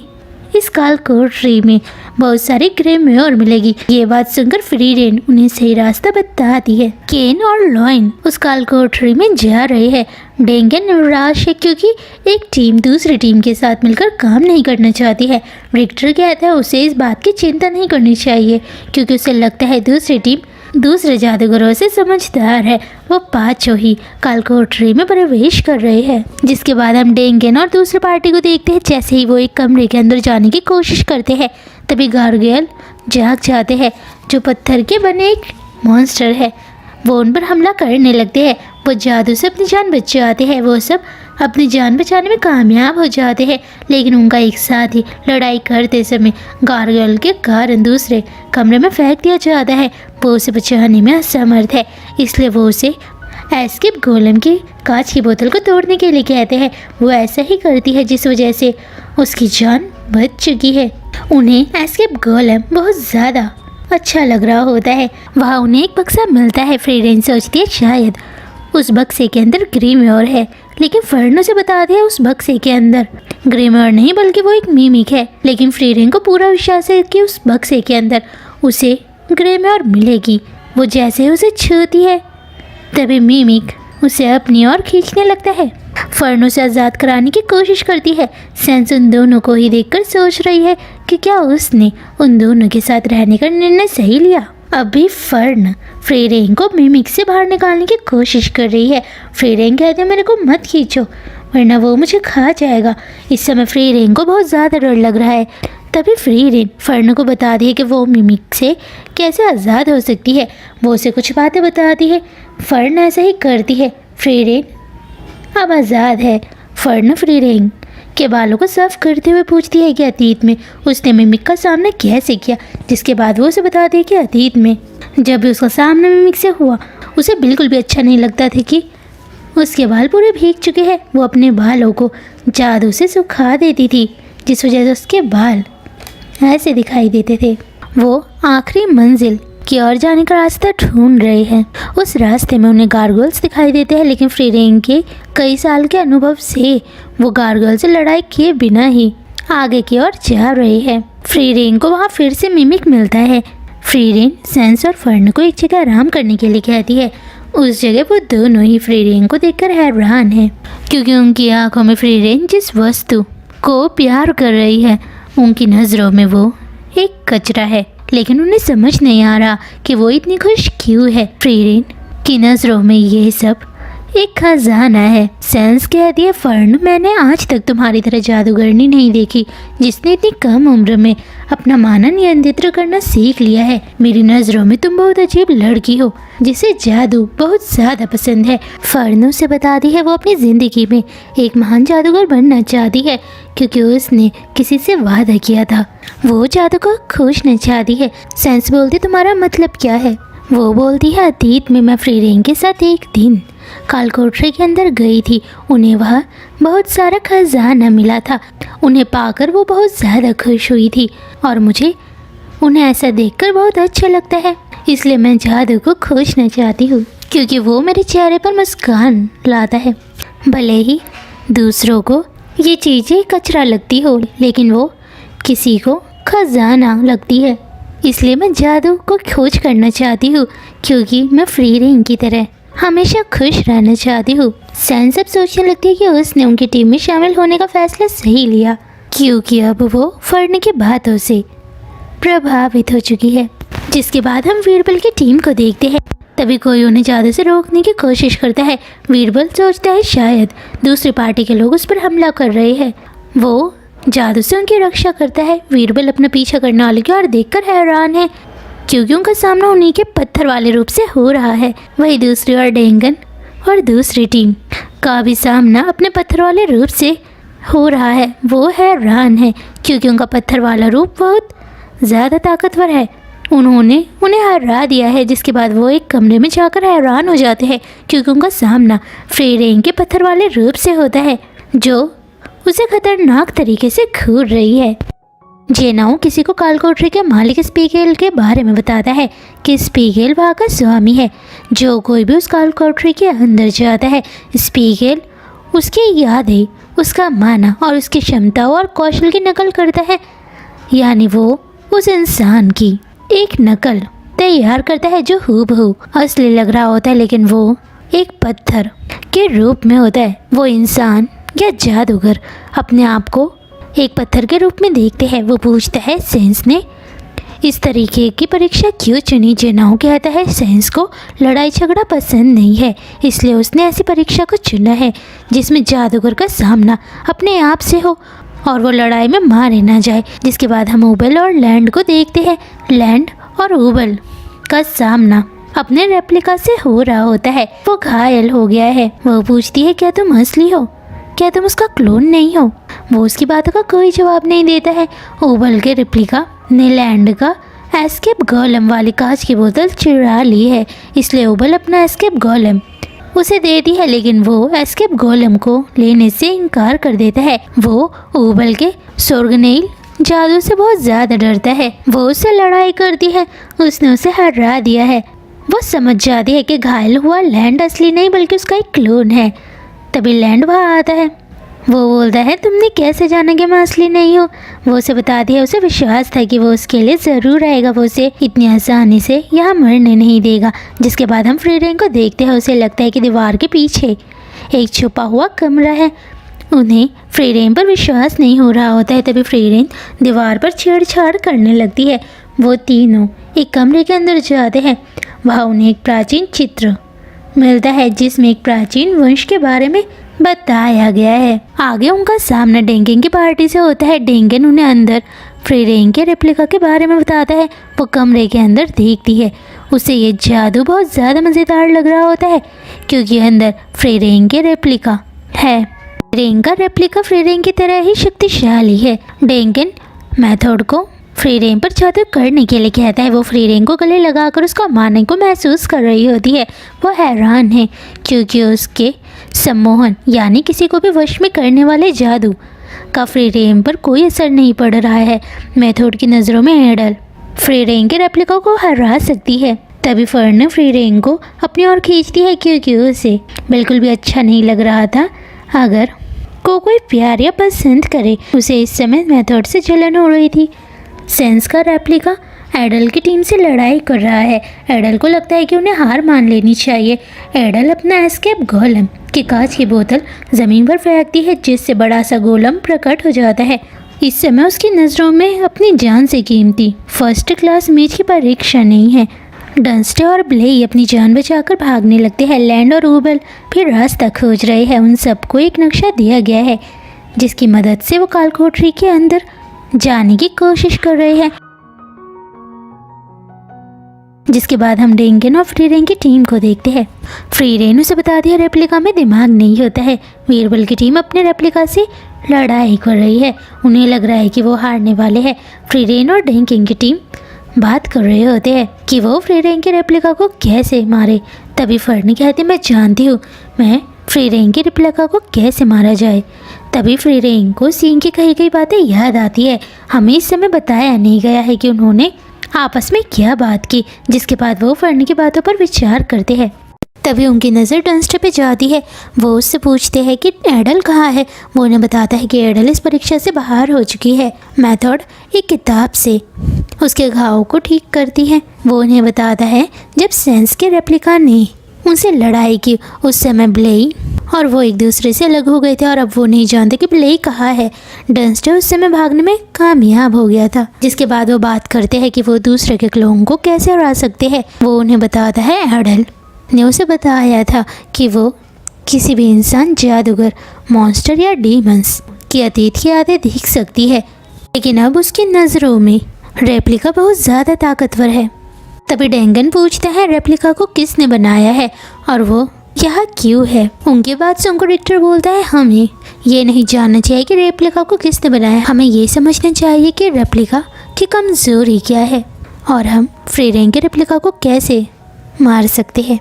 Speaker 1: इस कालकोठरी में बहुत सारी ग्रेमयोर मिलेगी। ये बात सुनकर फ्रीरेन उन्हें सही रास्ता बताती है। केन और लॉइन उस कालकोठरी में जा रहे हैं। डेंगन निराश है क्योंकि एक टीम दूसरी टीम के साथ मिलकर काम नहीं करना चाहती है। रिक्टर कहता है उसे इस बात की चिंता नहीं करनी चाहिए क्योंकि उसे लगता है दूसरी टीम दूसरे जादूगरों से समझदार है। वो पांचों ही कालकोठरी में प्रवेश कर रहे हैं। जिसके बाद हम डेंगन और दूसरी पार्टी को देखते हैं। जैसे ही वो एक कमरे के अंदर जाने की कोशिश करते हैं तभी गार्गोयल जाग जाते हैं जो पत्थर के बने एक मॉन्स्टर है। वो उन पर हमला करने लगते हैं। वो जादू से अपनी जान बचाते हैं। वो सब अपनी जान बचाने में कामयाब हो जाते हैं लेकिन उनका एक साथी लड़ाई करते समय गार्गोयल के कारण दूसरे कमरे में फेंक दिया जाता है। वो उसे बचाने में असमर्थ है इसलिए वो उसे एस्केप गोलेम की कांच की बोतल को तोड़ने के लिए कहते हैं। वो ऐसा ही करती है जिस वजह से उसकी जान बच चुकी है। उन्हें एस्केप गोलेम बहुत ज़्यादा अच्छा लग रहा होता है। वहाँ उन्हें एक बक्सा मिलता है। फ्रीरेन सोचती है शायद उस बक्से के अंदर ग्रीमयोर है लेकिन फर्न उसे बता दिया उस बक्से के अंदर ग्रीमयोर नहीं बल्कि वो एक मिमिक है। लेकिन फ्रीरेन को पूरा विश्वास है कि उस बक्से के अंदर उसे ग्रीमयोर मिलेगी। वो जैसे उसे छूती है तभी मिमिक उसे अपनी ओर खींचने लगता है। फर्न उसे आज़ाद कराने की कोशिश करती है। सेंस उन दोनों को ही देखकर सोच रही है कि क्या उसने उन दोनों के साथ रहने का निर्णय सही लिया। अभी फर्न फ्रीरेन को मिमिक से बाहर निकालने की कोशिश कर रही है। फ्रीरेन कहते हैं मेरे को मत खींचो वरना वो मुझे खा जाएगा। इस समय फ्रीरेन को बहुत ज़्यादा डर लग रहा है। तभी फ्रीरेन फर्न को बता दी है कि वो मिमिक से कैसे आज़ाद हो सकती है। वो उसे कुछ बातें बताती है। फर्न ऐसा ही करती है। फ्रीरेन अब आज़ाद है। फर्न फ्रीरेन के बालों को साफ करते हुए पूछती है कि अतीत में उसने मिमिक का सामना कैसे किया। जिसके बाद वो उसे बताती है कि अतीत में जब भी उसका सामना मिमिक से हुआ उसे बिल्कुल भी अच्छा नहीं लगता था कि उसके बाल पूरे भीग चुके हैं। वो अपने बालों को जादू से सुखा देती थी जिस वजह से उसके बाल ऐसे दिखाई देते थे। वो आखिरी मंजिल की ओर जाने का रास्ता ढूंढ रहे हैं। उस रास्ते में उन्हें गार्गोयल्स दिखाई देते हैं लेकिन फ्रीरेन के कई साल के अनुभव से वो गार्गोयल से लड़ाई किए बिना ही आगे की ओर जा रहे हैं। फ्रीरेन को वहाँ फिर से मिमिक मिलता है। फ्रीरेन सेंस और फर्न को एक जगह आराम करने के लिए कहती है। उस जगह वो दोनों ही फ्रीरेन को देखकर हैरान है क्योंकि उनकी आंखों में फ्रीरेन जिस वस्तु को प्यार कर रही है उनकी नज़रों में वो एक कचरा है। लेकिन उन्हें समझ नहीं आ रहा कि वो इतनी खुश क्यों है। फ्रीरेन की नज़रों में ये सब एक खजाना है। सेंस कहती है फर्न मैंने आज तक तुम्हारी तरह जादूगरनी नहीं देखी जिसने इतनी कम उम्र में अपना माना नियंत्रित करना सीख लिया है। मेरी नज़रों में तुम बहुत अजीब लड़की हो जिसे जादू बहुत ज़्यादा पसंद है। फर्न उसे बताती है वो अपनी ज़िंदगी में एक महान जादूगर बनना चाहती है क्योंकि उसने किसी से वादा किया था। वो जादू को खोजना चाहती है। सेंस बोलती तुम्हारा मतलब क्या है। वो बोलती है अतीत में मैं फ्रीरेन के साथ एक दिन कालकोठरी के अंदर गई थी। उन्हें वहाँ बहुत सारा खजाना मिला था। उन्हें पाकर वो बहुत ज़्यादा खुश हुई थी और मुझे उन्हें ऐसा देखकर बहुत अच्छा लगता है। इसलिए मैं जादू को खोजना चाहती हूँ क्योंकि वो मेरे चेहरे पर मुस्कान लाता है। भले ही दूसरों को ये चीज़ें कचरा लगती हो लेकिन वो किसी को खजाना लगती है। इसलिए मैं जादू को खोज करना चाहती हूँ क्योंकि मैं फ्रीरेन की तरह हमेशा खुश रहना चाहती हूँ। सेंस अब सोचने लगती है कि उसने उनकी टीम में शामिल होने का फैसला सही लिया क्योंकि अब वो फर्न की बातों से प्रभावित हो चुकी है। जिसके बाद हम वीरबल की टीम को देखते हैं। तभी कोई उन्हें जादू से रोकने की कोशिश करता है। वीरबल सोचता है शायद दूसरी पार्टी के लोग उस पर हमला कर रहे हैं। वो जादू से उनकी रक्षा करता है। वीरबल अपना पीछा करने वाले की ओर देखकर हैरान है क्योंकि उनका सामना उन्हीं के पत्थर वाले रूप से हो रहा है। वही दूसरी ओर डेंगन और दूसरी टीम का भी सामना अपने पत्थर वाले रूप से हो रहा है। वो हैरान है क्योंकि उनका पत्थर वाला रूप बहुत ज़्यादा ताकतवर है। उन्होंने उन्हें हरा दिया है, जिसके बाद वो एक कमरे में जाकर हैरान हो जाते हैं क्योंकि उनका सामना फ्री रेंग के पत्थर वाले रूप से होता है जो उसे खतरनाक तरीके से घूर रही है। जेनाओ किसी को कालकोठरी के मालिक स्पीगेल के बारे में बताता है कि स्पीगेल वहाँ का स्वामी है। जो कोई भी उस कालकोठरी के अंदर जाता है, स्पीगेल उसकी यादें, उसका माना और उसकी क्षमताओं और कौशल की नकल करता है, यानी वो उस इंसान की एक नकल तैयार करता है जो हूबहू असली लग रहा होता है, लेकिन वो एक पत्थर के रूप में होता है। वो इंसान या जादूगर अपने आप को एक पत्थर के रूप में देखते हैं। वो पूछता है सेंस ने इस तरीके की परीक्षा क्यों चुनी। जेनाओ कहता है सेंस को लड़ाई झगड़ा पसंद नहीं है, इसलिए उसने ऐसी परीक्षा को चुना है जिसमें जादूगर का सामना अपने आप से हो और वो लड़ाई में मारे ना जाए। जिसके बाद हम उबल और लैंड को देखते हैं। लैंड और उबल का सामना अपने रेप्लिका से हो रहा होता है। वो घायल हो गया है। वो पूछती है क्या तुम असली हो, क्या तुम उसका क्लोन नहीं हो। वो उसकी बातों का कोई जवाब नहीं देता है। उबल के रेप्लिका ने लैंड का एस्केप गोलम वाली कांच की बोतल चुरा ली है, इसलिए उबल अपना एस्केप गोलम उसे देती है, लेकिन वो एस्केप गोलम को लेने से इनकार कर देता है। वो उबल के सोर्गनेल जादू से बहुत ज़्यादा डरता है। वो उससे लड़ाई करती है, उसने उसे हरा दिया है। वो समझ जाती है कि घायल हुआ लैंड असली नहीं बल्कि उसका एक क्लोन है। तभी लैंड वहाँ आता है। वो बोलता है तुमने कैसे जाना कि मैं असली नहीं हूँ। वो उसे बताती है उसे विश्वास था कि वो उसके लिए ज़रूर आएगा, वो उसे इतनी आसानी से यहाँ मरने नहीं देगा। जिसके बाद हम फ्री रेंग को देखते हैं। उसे लगता है कि दीवार के पीछे एक छुपा हुआ कमरा है। उन्हें फ्री रेंग पर विश्वास नहीं हो रहा होता है। तभी फ्री रेंग दीवार पर छेड़छाड़ करने लगती है। वो तीनों एक कमरे के अंदर जाते हैं। वहाँ उन्हें एक प्राचीन चित्र मिलता है जिसमें एक प्राचीन वंश के बारे में बताया गया है। आगे उनका सामना डेंगन की पार्टी से होता है। डेंगन उन्हें अंदर फ्री रेंग के रेप्लिका के बारे में बताता है। वो कमरे के अंदर देखती है। उसे ये जादू बहुत ज़्यादा मज़ेदार लग रहा होता है क्योंकि अंदर फ्री रेंग के रेप्लिका है। फ्री रेंग का रेप्लिका फ्री रेंग की तरह ही शक्तिशाली है। डेंगन मैथड को फ्री रेंग पर जादू करने के लिए कहता है। वो फ्री रेंग को गले लगाकर उसका मारने को महसूस कर रही होती है। वो हैरान है क्योंकि उसके सम्मोहन यानी किसी को भी वश में करने वाले जादू का फ्री रेंग पर कोई असर नहीं पड़ रहा है। मेथड की नज़रों में एडल फ्री रेंग के रेप्लिका को हरा सकती है। तभी फर्न फ्री रेंग को अपनी ओर खींचती है क्योंकि उसे बिल्कुल भी अच्छा नहीं लग रहा था अगर कोई प्यार या पसंद करे। उसे इस समय मेथड से जलन हो रही थी। सेंस का रेप्लिका एडल की टीम से लड़ाई कर रहा है। एडल को लगता है कि उन्हें हार मान लेनी चाहिए। एडल अपना एस्केप गोलम की कांच की बोतल ज़मीन पर फेंकती है जिससे बड़ा सा गोलम प्रकट हो जाता है। इस समय उसकी नज़रों में अपनी जान से कीमती फर्स्ट क्लास मैच की परीक्षा नहीं है। डंस्टे और ब्लेई अपनी जान बचाकर भागने लगते हैं। लैंड और उबल फिर रास्ता खोज रहे हैं। उन सबको एक नक्शा दिया गया है जिसकी मदद से वो कालकोठरी के अंदर जाने की कोशिश कर रहे हैं। जिसके बाद हम डेंगन और फ्री रेंग की टीम को देखते हैं। फ्री रेंग उसे बताती है रेप्लिका में दिमाग नहीं होता है। वीरबल की टीम अपने रेप्लिका से लड़ाई कर रही है। उन्हें लग रहा है कि वो हारने वाले हैं। फ्री रेंग और डेंगन की टीम बात कर रहे होते हैं कि वो फ्री रेंग के रेप्लिका को कैसे मारे। तभी फर्नी कहती मैं जानती हूँ मैं फ्री रेंग के रेप्लिका को कैसे मारा जाए। तभी फ्री रेंग को सीन की कही गई बातें याद आती है। हमें इस समय बताया नहीं गया है कि उन्होंने आपस में क्या बात की। जिसके बाद वो फर्नी की बातों पर विचार करते हैं। तभी उनकी नज़र डंस्टर पे जाती है। वो उससे पूछते हैं कि एडल कहाँ है। वो उन्हें बताता है कि एडल इस परीक्षा से बाहर हो चुकी है। मेथड एक किताब से उसके घाव को ठीक करती है। वो उन्हें बताता है जब सेंस के रेप्लिका ने उनसे लड़ाई की उस समय ब्लेई और वो एक दूसरे से अलग हो गए थे और अब वो नहीं जानते कि ब्लेई कहाँ है। डंस्टर उस समय भागने में कामयाब हो गया था। जिसके बाद वो बात करते हैं कि वो दूसरे के क्लोन को कैसे हरा सकते हैं। वो उन्हें बताता है एडल ने उसे बताया था कि वो किसी भी इंसान, जादूगर, मॉन्स्टर या डीमंस की अतीत की यादें देख सकती है, लेकिन अब उसकी नज़रों में रेप्लिका बहुत ज़्यादा ताकतवर है। तभी डेंगन पूछता है रेप्लिका को किसने बनाया है और वो यह क्यों है। उनके बाद से उनको रिक्टर बोलता है हमें ये नहीं जानना चाहिए कि रेप्लिका को किसने बनाया, हमें ये समझना चाहिए कि रेप्लिका की कमजोरी क्या है और हम फ्री रेंज के रेप्लिका को कैसे मार सकते हैं।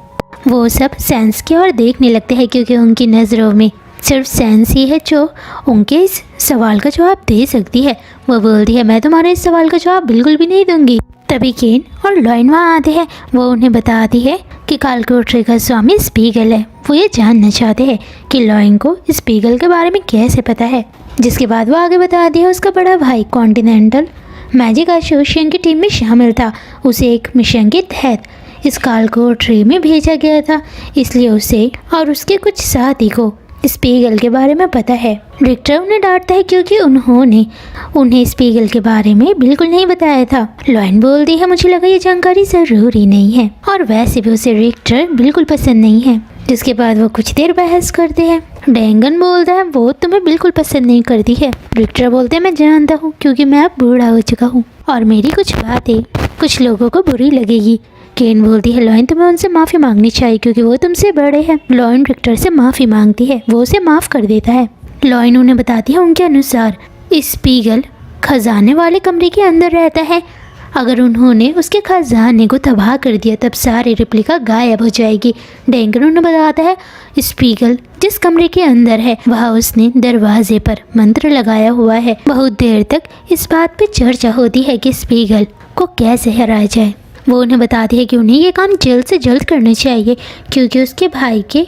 Speaker 1: वो सब सैंस की ओर देखने लगते हैं क्योंकि उनकी नज़रों में सिर्फ सैंस ही है जो उनके इस सवाल का जवाब दे सकती है। वो बोलती है मैं तुम्हारे इस सवाल का जवाब बिल्कुल भी नहीं दूंगी। तभी केन और लॉयन वहाँ आते हैं। वो उन्हें बताती है कि कालकोठरी का स्वामी स्पीगल है। वो ये जानना चाहते हैं कि लॉयन को स्पीगल के बारे में कैसे पता है। जिसके बाद वो आगे बताती है उसका बड़ा भाई कॉन्टिनेंटल मैजिक एसोसिएशन की टीम में शामिल था। उसे एक मिशन के तहत इस कालकोठरी में भेजा गया था, इसलिए उसे और उसके कुछ साथी को स्पीगल के बारे में पता है। रिक्टर उन्हें डांटता है क्योंकि उन्होंने उन्हें स्पीगल के बारे में बिल्कुल नहीं बताया था। लॉयन बोलती है मुझे लगा ये जानकारी ज़रूरी नहीं है और वैसे भी उसे रिक्टर बिल्कुल पसंद नहीं है। जिसके बाद वो कुछ देर बहस करते हैं। डेंगन बोलता है वो तुम्हें बिल्कुल पसंद नहीं करती है। रिक्टर बोलते हैं मैं जानता हूँ क्योंकि मैं अब बूढ़ा हो चुका हूँ और मेरी कुछ बातें कुछ लोगों को बुरी लगेगी। केन बोलती है लॉयन तुम्हें उनसे माफ़ी मांगनी चाहिए क्योंकि वो तुमसे बड़े हैं। लॉयन रिक्टर से माफ़ी मांगती है, वो उसे माफ़ कर देता है। लॉयन उन्हें बताती है उनके अनुसार स्पीगल खजाने वाले कमरे के अंदर रहता है। अगर उन्होंने उसके खजाने को तबाह कर दिया तब सारी रेप्लिका गायब हो जाएगी। डेंगन उन्हें बताता है स्पीगल जिस कमरे के अंदर है वहाँ उसने दरवाजे पर मंत्र लगाया हुआ है। बहुत देर तक इस बात पे चर्चा होती है कि स्पीगल को कैसे हराया जाए। वो उन्हें बताती है कि उन्हें ये काम जल्द से जल्द करना चाहिए क्योंकि उसके भाई के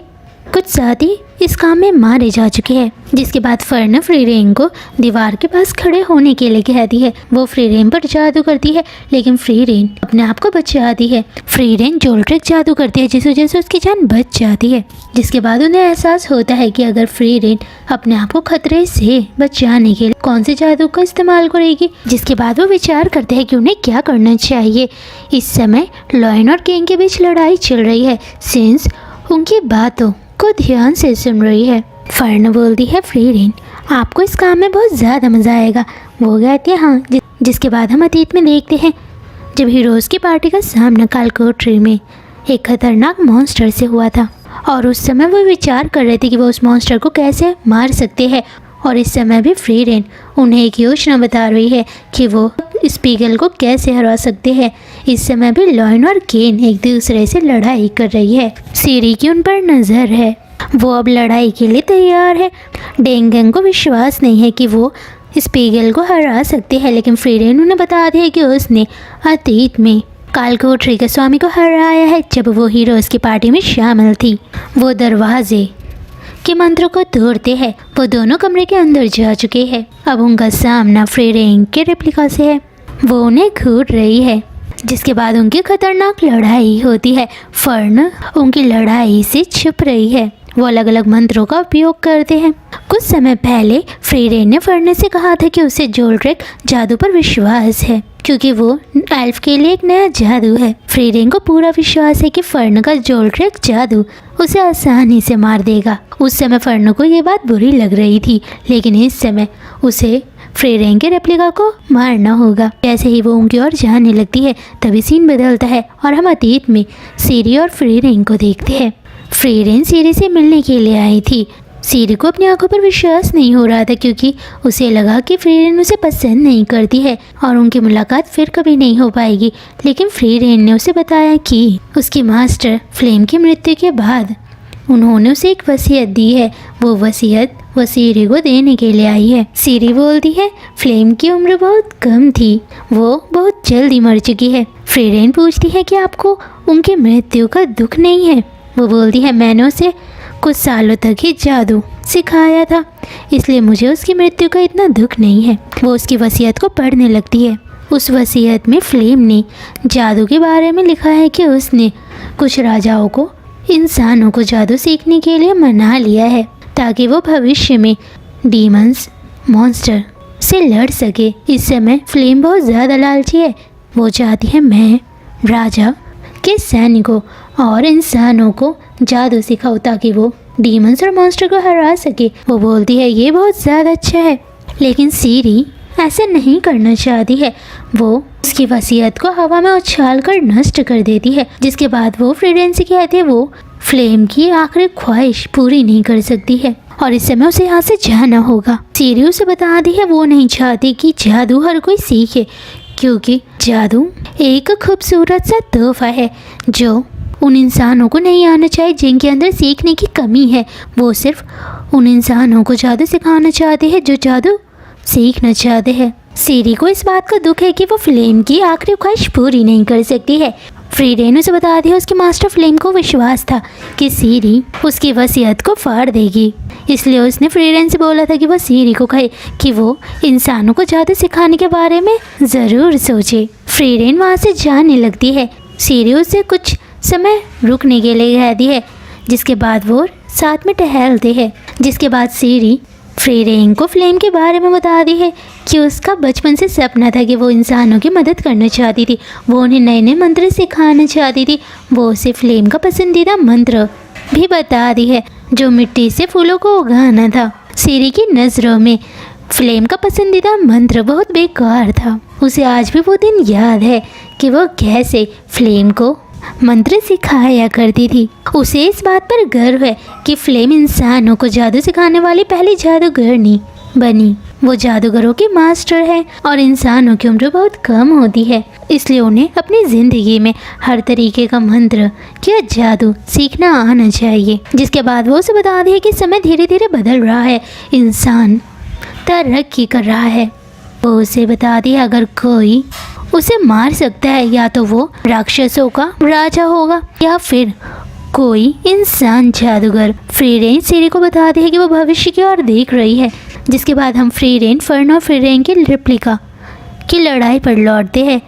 Speaker 1: कुछ साथी इस काम में मारे जा चुके हैं। जिसके बाद फर्न फ्री रेन को दीवार के पास खड़े होने के लिए कहती है। वो फ्री रेन पर जादू करती है लेकिन फ्री रेन अपने आप को बचाती है। फ्री रेन जोल्ट्रिक जादू करती है जिस वजह से उसकी जान बच जाती है। जिसके बाद उन्हें एहसास होता है कि अगर फ्री रेन अपने आप को खतरे से बचाने के लिए कौन से जादू का इस्तेमाल करेगी। जिसके बाद वो विचार करते हैं कि उन्हें क्या करना चाहिए। इस समय लॉयन और केन के बीच लड़ाई चल रही है। सिंस उनकी बातों को ध्यान से सुन रही है। फर्न बोलती है फ्री रेन आपको इस काम में बहुत ज़्यादा मज़ा आएगा। वो कहती है हाँ। जिसके बाद हम अतीत में देखते हैं जब हीरोज़ की पार्टी का सामना कालकोठरी में एक खतरनाक मॉन्स्टर से हुआ था और उस समय वो विचार कर रहे थे कि वो उस मॉन्स्टर को कैसे मार सकते हैं। और इस समय भी फ्री रेन उन्हें एक योजना बता रही है कि वो स्पीगल को कैसे हरा सकते हैं। इस समय भी लॉयन और केन एक दूसरे से लड़ाई कर रही है। सीरी की उन पर नज़र है। वो अब लड़ाई के लिए तैयार है। डेंगन को विश्वास नहीं है कि वो स्पीगल को हरा सकते हैं लेकिन फ्री रेन उन्हें बता दिया कि उसने अतीत में कालकोठरी के स्वामी को हराया है जब वो हीरोज़ की पार्टी में शामिल थी। वो दरवाजे के मंत्र को तोड़ते हैं। वो दोनों कमरे के अंदर जा चुके हैं। अब उनका सामना फ्री रेन के रेप्लिका से है। वो उन्हें घूर रही है। जिसके बाद उनकी खतरनाक लड़ाई होती है। फर्न उनकी लड़ाई से छुप रही है। वो अलग अलग मंत्रों का उपयोग करते हैं। कुछ समय पहले फ्री रेन ने फर्न से कहा था कि उसे जोल्ट्रिक जादू पर विश्वास है क्योंकि वो एल्फ के लिए एक नया जादू है। फ्री रेन को पूरा विश्वास है कि फर्न का जोल्ट्रिक जादू उसे आसानी से मार देगा। उस समय फर्न को ये बात बुरी लग रही थी लेकिन इस समय उसे फ्री रेन के रेप्लिका को मारना होगा। जैसे ही वो उनकी ओर जाने लगती है तभी सीन बदलता है और हम अतीत में सीरी और फ्री रेन को देखते हैं। फ्री रेन सीरी से मिलने के लिए आई थी। सीरी को अपनी आंखों पर विश्वास नहीं हो रहा था क्योंकि उसे लगा कि फ्री रेन उसे पसंद नहीं करती है और उनकी मुलाकात फिर कभी नहीं हो पाएगी। लेकिन फ्री रेन ने उसे बताया कि उसकी मास्टर फ्लेम की मृत्यु के बाद उन्होंने उसे एक वसीयत दी है। वो वसीयत वो सीरी को देने के लिए आई है। सीरी बोलती है फ्लेम की उम्र बहुत कम थी, वो बहुत जल्दी मर चुकी है। फ्री रेन पूछती है कि आपको उनकी मृत्यु का दुख नहीं है। वो बोलती है मैंने उसे कुछ सालों तक ही जादू सिखाया था इसलिए मुझे उसकी मृत्यु का इतना दुख नहीं है। वो उसकी वसीयत को पढ़ने लगती है। उस वसीयत में फ्लेम ने जादू के बारे में लिखा है कि उसने कुछ राजाओं को इंसानों को जादू सीखने के लिए मना लिया है ताकि वो भविष्य में डीमंस मॉन्स्टर से लड़ सके। इस समय फ्लेम बहुत ज़्यादा लालची है। वो चाहती है मैं राजा के सैनिकों और इंसानों को जादू सिखाऊं ताकि वो डीमंस और मॉन्स्टर को हरा सके। वो बोलती है ये बहुत ज़्यादा अच्छा है लेकिन सीरी ऐसा नहीं करना चाहती है। वो उसकी वसीयत को हवा में उछाल कर नष्ट कर देती है। जिसके बाद वो फ्री रेन से कहती है वो फ्लेम की आखिरी ख्वाहिश पूरी नहीं कर सकती है और इस समय उसे यहाँ से जाना होगा। सीरी उसे बता दी है वो नहीं चाहती कि जादू हर कोई सीखे, क्योंकि जादू एक खूबसूरत सा तोहफा है जो उन इंसानों को नहीं आना चाहिए जिनके अंदर सीखने की कमी है। वो सिर्फ उन इंसानों को जादू सिखाना चाहते हैं जो जादू सीखना चाहते हैं। सीरी को इस बात का दुख है कि वो फ्लेम की आखिरी ख्वाहिश पूरी नहीं कर सकती है। फ्रीरेन उसे बता दिया उसके मास्टर फ्लेम को विश्वास था कि सीरी उसकी वसीयत को फाड़ देगी, इसलिए उसने फ्रीरेन से बोला था कि वह सीरी को कहे कि वो इंसानों को जादू सिखाने के बारे में ज़रूर सोचे। फ्रीरेन वहाँ से जाने लगती है। सीरी उसे कुछ समय रुकने के लिए कहती है, जिसके बाद वो साथ में टहलते हैं। जिसके बाद सीरी फ्रीरेन को फ्लेम के बारे में बता दी है कि उसका बचपन से सपना था कि वो इंसानों की मदद करना चाहती थी। वो उन्हें नए नए मंत्र सिखाना चाहती थी। वो उसे फ्लेम का पसंदीदा मंत्र भी बता दी है जो मिट्टी से फूलों को उगाना था। सीरी की नज़रों में फ्लेम का पसंदीदा मंत्र बहुत बेकार था। उसे आज भी वो दिन याद है कि वो कैसे फ्लेम को मंत्र सिखाया करती थी। उसे इस बात पर गर्व है कि फ्लेम इंसानों को जादू सिखाने वाली पहली जादूगरनी बनी। वो जादूगरों की मास्टर है और इंसानों की उम्र बहुत कम होती है, इसलिए उन्हें अपनी ज़िंदगी में हर तरीके का मंत्र या जादू सीखना आना चाहिए। जिसके बाद वो उसे बता दी है कि समय धीरे धीरे बदल रहा है, इंसान तरक्की कर रहा है। वो उसे बता दी अगर कोई उसे मार सकता है या तो वो राक्षसों का राजा होगा या फिर कोई इंसान जादूगर। फ्रीरेन सीरी को बता दी है कि वो भविष्य की ओर देख रही है। जिसके बाद हम फ्रीरेन, फर्न और फ्रीरेन की रेप्लिका की लड़ाई पर लौटते हैं।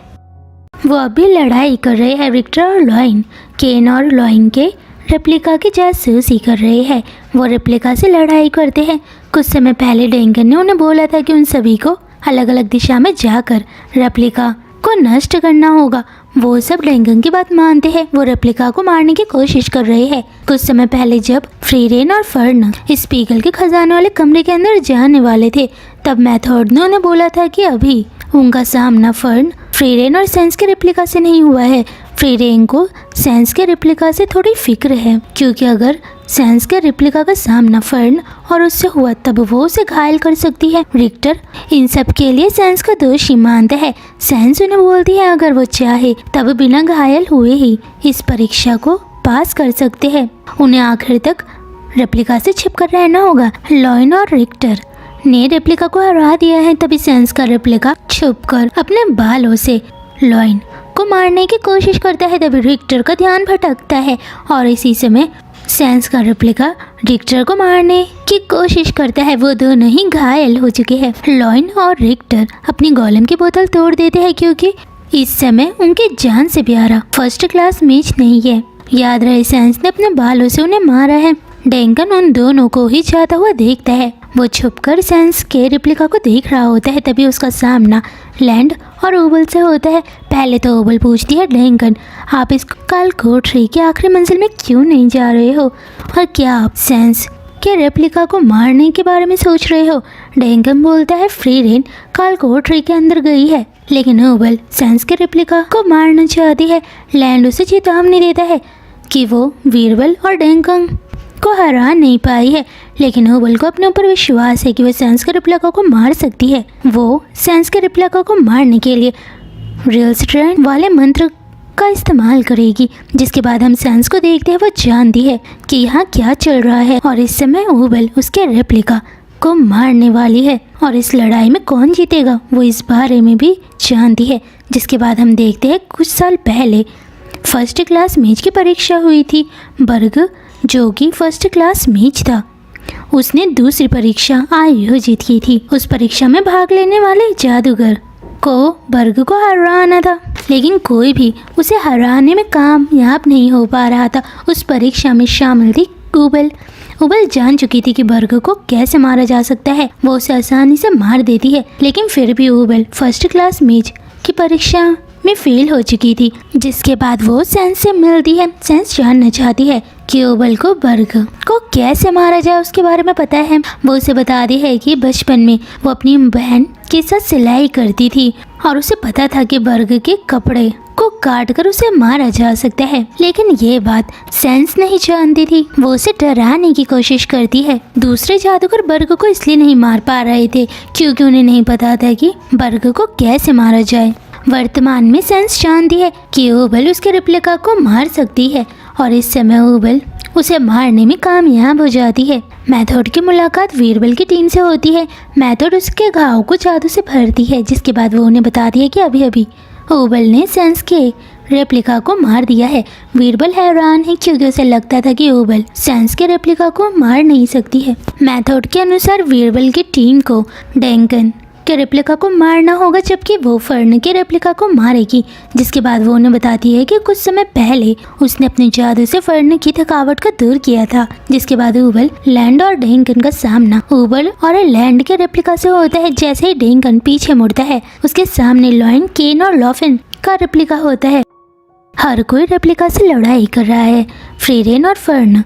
Speaker 1: वो अभी लड़ाई कर रहे हैं। रिक्टर और लॉइन, केन और लॉइन के रेप्लिका की जासूसी कर रहे हैं। वो रेप्लिका से लड़ाई करते हैं। कुछ समय पहले डेंगन ने उन्हें बोला था कि उन सभी को अलग अलग दिशा में जाकर रेप्लिका को नष्ट करना होगा। वो सब डेंगन की बात मानते हैं। वो रेप्लिका को मारने की कोशिश कर रहे हैं। कुछ समय पहले जब फ्रीरेन और फर्न स्पीगल के खजाने वाले कमरे के अंदर जाने वाले थे, तब मैथड ने उन्हें बोला था कि अभी उनका सामना फर्न, फ्रीरेन और सेंस के रेप्लिका से नहीं हुआ है। फ्रीरेन को सेंस के रेप्लिका से थोड़ी फिक्र है, क्योंकि अगर सेंस के रेप्लिका का सामना फर्न और उससे हुआ तब वो उसे घायल कर सकती है। रिक्टर इन सब के लिए सेंस का दोषी मानता है। सेंस उन्हें बोलती है अगर वो चाहे तब बिना घायल हुए ही इस परीक्षा को पास कर सकते हैं। उन्हें आखिर तक रेप्लिका से छिपकर रहना होगा। लॉइन और रिक्टर ने रेप्लिका को हरा दिया है, तभी सेंस का रेप्लिका छुपकर अपने बालों से लॉइन को मारने की कोशिश करता है। तभी रिक्टर का ध्यान भटकता है और इसी समय सेंस का रेप्लिका रिक्टर को मारने की कोशिश करता है। वो दोनों ही घायल हो चुके हैं। लॉइन और रिक्टर अपनी गोलम की बोतल तोड़ देते हैं, क्योंकि इस समय उनकी जान से प्यारा फर्स्ट क्लास मैच नहीं है। याद रहे सेंस ने अपने बालों से उन्हें मारा है। डेंकन उन दोनों को ही जाता हुआ देखता है। वो छुपकर सेंस के रेप्लिका को देख रहा होता है। तभी उसका सामना लैंड और ओबल से होता है। पहले तो ओबल पूछती है डेंकन, आप इस काल कोठरी की आखिरी मंजिल में क्यों नहीं जा रहे हो, और क्या आप सेंस के रेप्लिका को मारने के बारे में सोच रहे हो? डेंकन बोलता है फ्रीरेन काल कोठरी के अंदर गई है, लेकिन ओबल सेंस के रेप्लिका को मारना चाहती है। लैंड उसे चेतावनी देता है कि वो वीरबल और डेंकन को हरा नहीं पाई है, लेकिन ओबल को अपने ऊपर विश्वास है कि वह सेंस के रेप्लिका को मार सकती है। वो सेंस के रेप्लिका को मारने के लिए रियल स्ट्रेंथ वाले मंत्र का इस्तेमाल करेगी। जिसके बाद हम सेंस को देखते हैं। वो जानती है कि यहाँ क्या चल रहा है और इस समय ओबल उसके रेप्लिका को मारने वाली है और इस लड़ाई में कौन जीतेगा वो इस बारे में भी जानती है। जिसके बाद हम देखते हैं कुछ साल पहले फर्स्ट क्लास मैच की परीक्षा हुई थी। बर्ग जो कि फर्स्ट क्लास मैच था, उसने दूसरी परीक्षा आयोजित की थी। उस परीक्षा में भाग लेने वाले जादूगर को बर्ग को हराना था, लेकिन कोई भी उसे हराने में कामयाब नहीं हो पा रहा था। उस परीक्षा में शामिल थी ओबल। ओबल जान चुकी थी कि बर्ग को कैसे मारा जा सकता है। वो उसे आसानी से मार देती है, लेकिन फिर भी ओबल फर्स्ट क्लास मैच की परीक्षा में फेल हो चुकी थी। जिसके बाद वो सेंस से मिलती है। सेंस जानना चाहती है कि ओबल को बर्ग को कैसे मारा जाए, उसके बारे में पता है। वो उसे बताती है कि बचपन में वो अपनी बहन के साथ सिलाई करती थी और उसे पता था कि बर्ग के कपड़े को काट कर उसे मारा जा सकता है, लेकिन ये बात सेंस नहीं जानती थी। वो उसे डराने की कोशिश करती है। दूसरे जादूगर बर्ग को इसलिए नहीं मार पा रहे थे क्योंकि उन्हें नहीं पता था कि बर्ग को कैसे मारा जाए। वर्तमान में सेंस जानती है कि ओबल उसके रेप्लिका को मार सकती है और इस समय ओबल उसे मारने में कामयाब हो जाती है। मैथड की मुलाकात वीरबल की टीम से होती है। मैथड उसके घाव को जादू से भरती है, जिसके बाद वो उन्हें बताती है कि अभी अभी ओबल ने सेंस के रेप्लिका को मार दिया है। वीरबल हैरान है क्योंकि उसे लगता था कि ओबल सेंस के रेप्लिका को मार नहीं सकती है। मैथड के अनुसार वीरबल की टीम को डैंकन के रेप्लिका को मारना होगा, जबकि वो फर्न के रेप्लिका को मारेगी। जिसके बाद वो उन्हें बताती है कि कुछ समय पहले उसने अपने जादू से फर्न की थकावट को दूर किया था। जिसके बाद ओबल, लैंड और डैंकन का सामना ओबल और लैंड के रेप्लिका से होता है। जैसे ही डैंकन पीछे मुड़ता है, उसके सामने लॉयन, केन और लॉफिन का रेप्लिका होता है। हर कोई रेप्लिका से लड़ाई कर रहा है। फ्रीरेन और फर्न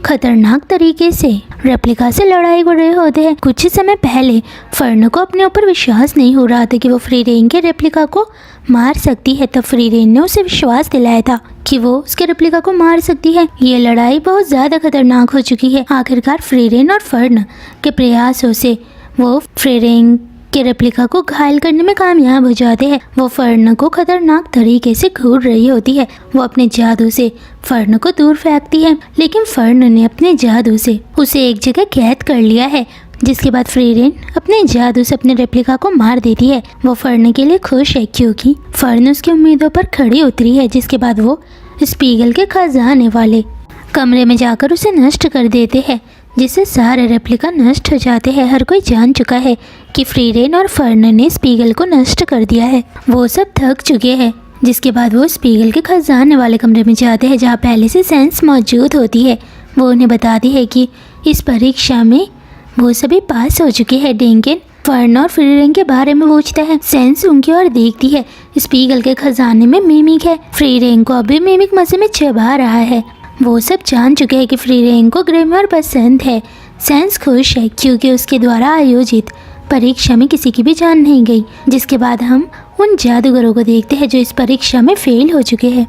Speaker 1: खतरनाक तरीके से रेप्लिका से लड़ाई कर रहे होते हैं। कुछ समय पहले फर्न को अपने ऊपर विश्वास नहीं हो रहा था कि वो फ्रीरेन के रेप्लिका को मार सकती है। तब फ्रीरेन ने उसे विश्वास दिलाया था कि वो उसके रेप्लिका को मार सकती है। ये लड़ाई बहुत ज़्यादा खतरनाक हो चुकी है। आखिरकार फ्रीरेन और फर्न के प्रयासों से वो फ्रीरेन के रेप्लिका को घायल करने में कामयाब हो जाते हैं। वो फर्न को खतरनाक तरीके से घूर रही होती है। वो अपने जादू से फर्न को दूर फेंकती है, लेकिन फर्न ने अपने जादू से उसे एक जगह कैद कर लिया है। जिसके बाद फ्रीरेन अपने जादू से अपने रेप्लिका को मार देती है। वो फर्न के लिए खुश है क्योंकि फर्न उसकी उम्मीदों पर खड़ी उतरी है। जिसके बाद वो स्पीगल के खजाने वाले कमरे में जाकर उसे नष्ट कर देते हैं, जिससे सारे रेप्लिका नष्ट हो जाते हैं। हर कोई जान चुका है कि फ्रीरेन और फर्न ने स्पीगल को नष्ट कर दिया है। वो सब थक चुके हैं। जिसके बाद वो स्पीगल के खजाने वाले कमरे में जाते हैं, जहाँ पहले से सेंस मौजूद होती है। वो उन्हें बताती है कि इस परीक्षा में वो सभी पास हो चुके हैं। डैंकन फर्न और फ्रीरेन के बारे में पूछता है। सेंस उनकी ओर देखती है। स्पीगल के खजाने में मिमिक है। फ्रीरेन को अभी मिमिक मजे में चबा रहा है। वो सब जान चुके हैं कि फ्रीरेन को ग्रेमर पसंद है। सेंस खुश है क्योंकि उसके द्वारा आयोजित परीक्षा में किसी की भी जान नहीं गई। जिसके बाद हम उन जादूगरों को देखते हैं जो इस परीक्षा में फेल हो चुके हैं।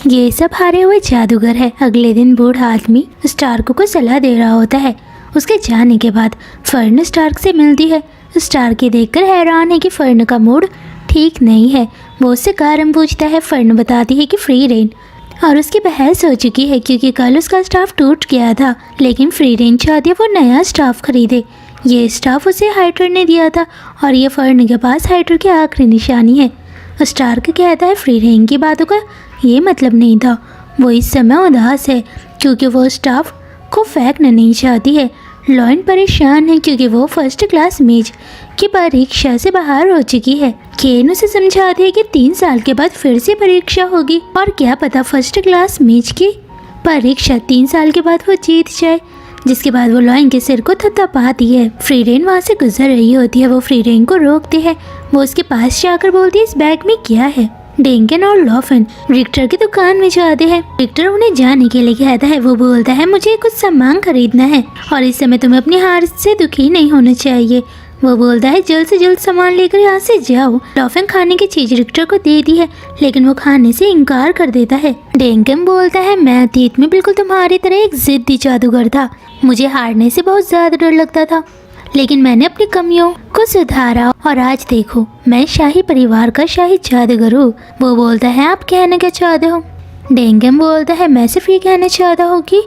Speaker 1: ये सब हारे हुए जादूगर है। अगले दिन बूढ़ा आदमी स्टार्क को सलाह दे रहा होता है। उसके जाने के बाद फर्न स्टार्क से मिलती है। स्टार्क ये देखकर हैरान है कि फर्न का मूड ठीक नहीं है। वो उससे कारण पूछता है। फर्न बताती है कि फ्रीरेन और उसकी बहस हो चुकी है क्योंकि कल उसका स्टाफ टूट गया था, लेकिन फ्रीरेन चाहती है वो नया स्टाफ खरीदे। ये स्टाफ उसे हाइड्रा ने दिया था और ये फर्न के पास हाइड्रा की आखिरी निशानी है। स्टार्क कहता है फ्रीरेन की बातों का ये मतलब नहीं था। वो इस समय उदास है क्योंकि वो स्टाफ को फेंकना नहीं चाहती है। लॉयन परेशान है क्योंकि वो फर्स्ट क्लास मेज की परीक्षा से बाहर हो चुकी है। केन उसे समझाती है कि 3 साल के बाद फिर से परीक्षा होगी और क्या पता फर्स्ट क्लास मेज की परीक्षा 3 साल के बाद वो जीत जाए। जिसके बाद वो लॉयन के सिर को थपथपाती है। फ्रीरेन वहाँ से गुजर रही होती है। वो फ्रीरेन को रोकती है। वो उसके पास जाकर बोलती है इस बैग में क्या है। डैंकन और लॉफिन रिक्टर की दुकान में जाते हैं। रिक्टर उन्हें जाने के लिए कहता है। वो बोलता है मुझे कुछ सामान खरीदना है और इस समय तुम्हें अपनी हार से दुखी नहीं होना चाहिए। वो बोलता है जल्द से जल्द सामान लेकर यहाँ से जाओ। लॉफिन खाने की चीज रिक्टर को देती है, लेकिन वो खाने से इनकार कर देता है। डैंकन बोलता है मैं अतीत में बिल्कुल तुम्हारी तरह एक जिद्दी जादूगर था। मुझे हारने से बहुत ज्यादा डर लगता था, लेकिन मैंने अपनी कमियों को सुधारा और आज देखो मैं शाही परिवार का शाही जादूगर हूँ। वो बोलता है आप कहना क्या चाहते हो। डैंकन बोलता है मैं सिर्फ ये कहना चाहता हूँ कि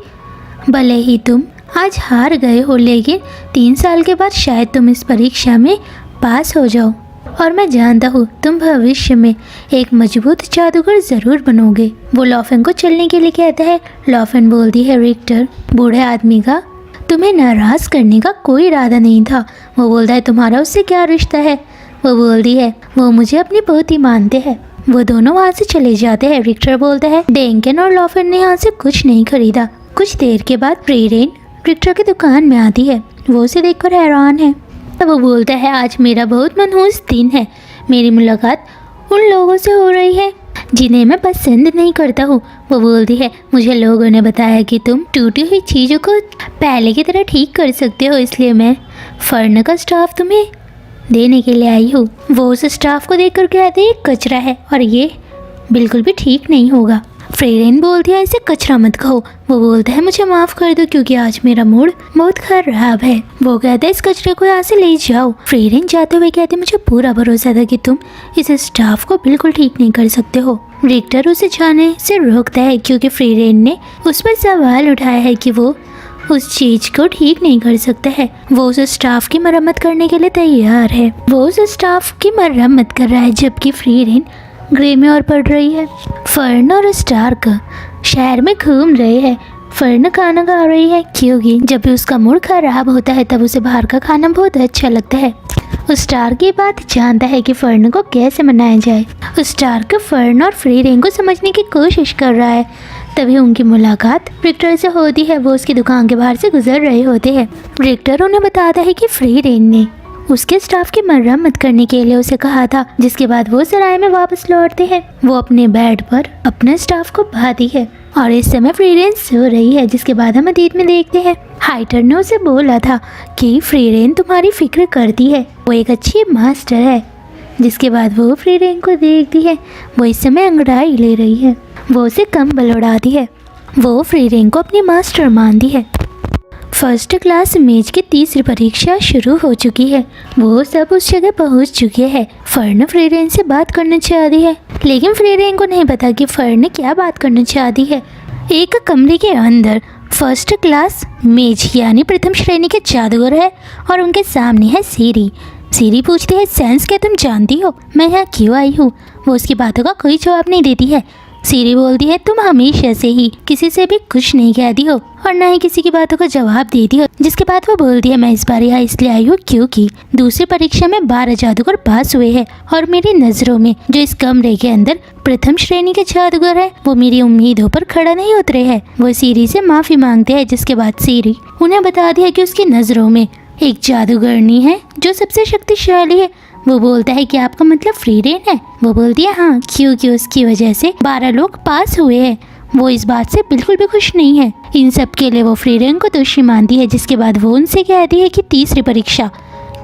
Speaker 1: भले ही तुम आज हार गए हो, लेकिन 3 साल के बाद शायद तुम इस परीक्षा में पास हो जाओ और मैं जानता हूँ तुम भविष्य में एक मजबूत जादूगर ज़रूर बनोगे। वो लॉफिन को चलने के लिए कहता है। लॉफिन बोलती है रिक्टर बूढ़े आदमी का तुम्हें नाराज़ करने का कोई इरादा नहीं था। वो बोलता है तुम्हारा उससे क्या रिश्ता है। वो बोलती है वो मुझे अपनी पोती मानते हैं। वो दोनों वहाँ से चले जाते हैं। रिक्टर बोलता है डैंकन और लॉफिन ने यहाँ से कुछ नहीं खरीदा। कुछ देर के बाद फ्रीरेन रिक्टर की दुकान में आती है। वो उसे देखकर हैरान है। तब वो बोलता है आज मेरा बहुत मनहूस दिन है। मेरी मुलाकात उन लोगों से हो रही है जिन्हें मैं पसंद नहीं करता हूँ। वो बोलती है मुझे लोगों ने बताया कि तुम टूटी हुई चीज़ों को पहले की तरह ठीक कर सकते हो, इसलिए मैं फर्न का स्टाफ तुम्हें देने के लिए आई हूँ। वो उस स्टाफ को देखकर कहते हैं ये कचरा है और ये बिल्कुल भी ठीक नहीं होगा। फ्रीरेन बोलती है ऐसे कचरा मत कहो। वो बोलता है मुझे माफ़ कर दो क्योंकि आज मेरा मूड बहुत खराब है। वो कहता है इस कचरे को यहाँ से ले जाओ। फ्रीरेन जाते हुए कहते मुझे पूरा भरोसा था कि तुम इस स्टाफ को बिल्कुल ठीक नहीं कर सकते हो। रिक्टर उसे जाने से रोकता है क्योंकि फ्रीरेन ने उस पर सवाल उठाया है कि वो उस चीज को ठीक नहीं कर सकता है। वो उस स्टाफ की मरम्मत करने के लिए तैयार है। वो उस स्टाफ की मरम्मत कर रहा है जबकि फ्रीरेन ग्रे में और पड़ रही है। फर्न और स्टार्क शहर में घूम रहे हैं। फर्न खाना खा रही है क्योंकि जब भी उसका मूड खराब होता है तब उसे बाहर का खाना बहुत अच्छा लगता है। स्टार्क ये बात जानता है कि फर्न को कैसे मनाया जाए। स्टार्क फर्न और फ्रीरेन को समझने की कोशिश कर रहा है। तभी उनकी मुलाकात रिक्टर से होती है। वो उसकी दुकान के बाहर से गुजर रहे होते हैं। रिक्टर उन्हें बताता है कि फ्रीरेन ने उसके स्टाफ की मरम्मत करने के लिए उसे कहा था, जिसके बाद वो सराय में वापस लौटते हैं। वो अपने बेड पर अपने स्टाफ को बहाती है और इस समय फ्रीरेन सो रही है, जिसके बाद हम अतीत में देखते हैं हाइटर ने उसे बोला था कि फ्रीरेन तुम्हारी फिक्र करती है, वो एक अच्छी मास्टर है। जिसके बाद वो फ्रीरेन को देखती है। वो इस समय अंगड़ाई ले रही है। वो उसे कंबल उड़ाती है। वो फ्रीरेन को अपनी मास्टर मानती है। फर्स्ट क्लास मेज की तीसरी परीक्षा शुरू हो चुकी है। वो सब उस जगह पहुंच चुके हैं। फर्न फ्रीरेन से बात करना चाहती है, लेकिन फ्रीरेन को नहीं पता कि फर्न क्या बात करना चाहती है। एक कमरे के अंदर फर्स्ट क्लास मेज यानी प्रथम श्रेणी के जादूगर है और उनके सामने है सीरी। सीरी पूछती है सेंस क्या तुम जानती हो मैं यहाँ क्यों आई हूँ। वो उसकी बातों का कोई जवाब नहीं देती है। सीरी बोलती है तुम हमेशा से ही किसी से भी कुछ नहीं कहती हो और ना ही किसी की बातों का जवाब देती हो। जिसके बाद वो बोलती है मैं इस बार यहाँ इसलिए आई हूँ क्योंकि दूसरी परीक्षा में 12 जादूगर पास हुए हैं और मेरी नज़रों में जो इस कमरे के अंदर प्रथम श्रेणी के जादूगर है वो मेरी उम्मीदों पर खड़ा नहीं उतरे हैं। वो सीरी से माफ़ी मांगते हैं, जिसके बाद सीरी उन्हें बता दिया कि उसकी नज़रों में एक जादूगरनी है जो सबसे शक्तिशाली है। वो बोलता है कि आपका मतलब फ्रीरेन है। वो बोलती है हाँ, क्योंकि उसकी वजह से 12 लोग पास हुए हैं। वो इस बात से बिल्कुल भी खुश नहीं है। इन सब के लिए वो फ्रीरेन को दोषी मानती है। जिसके बाद वो उनसे कहती है कि तीसरी परीक्षा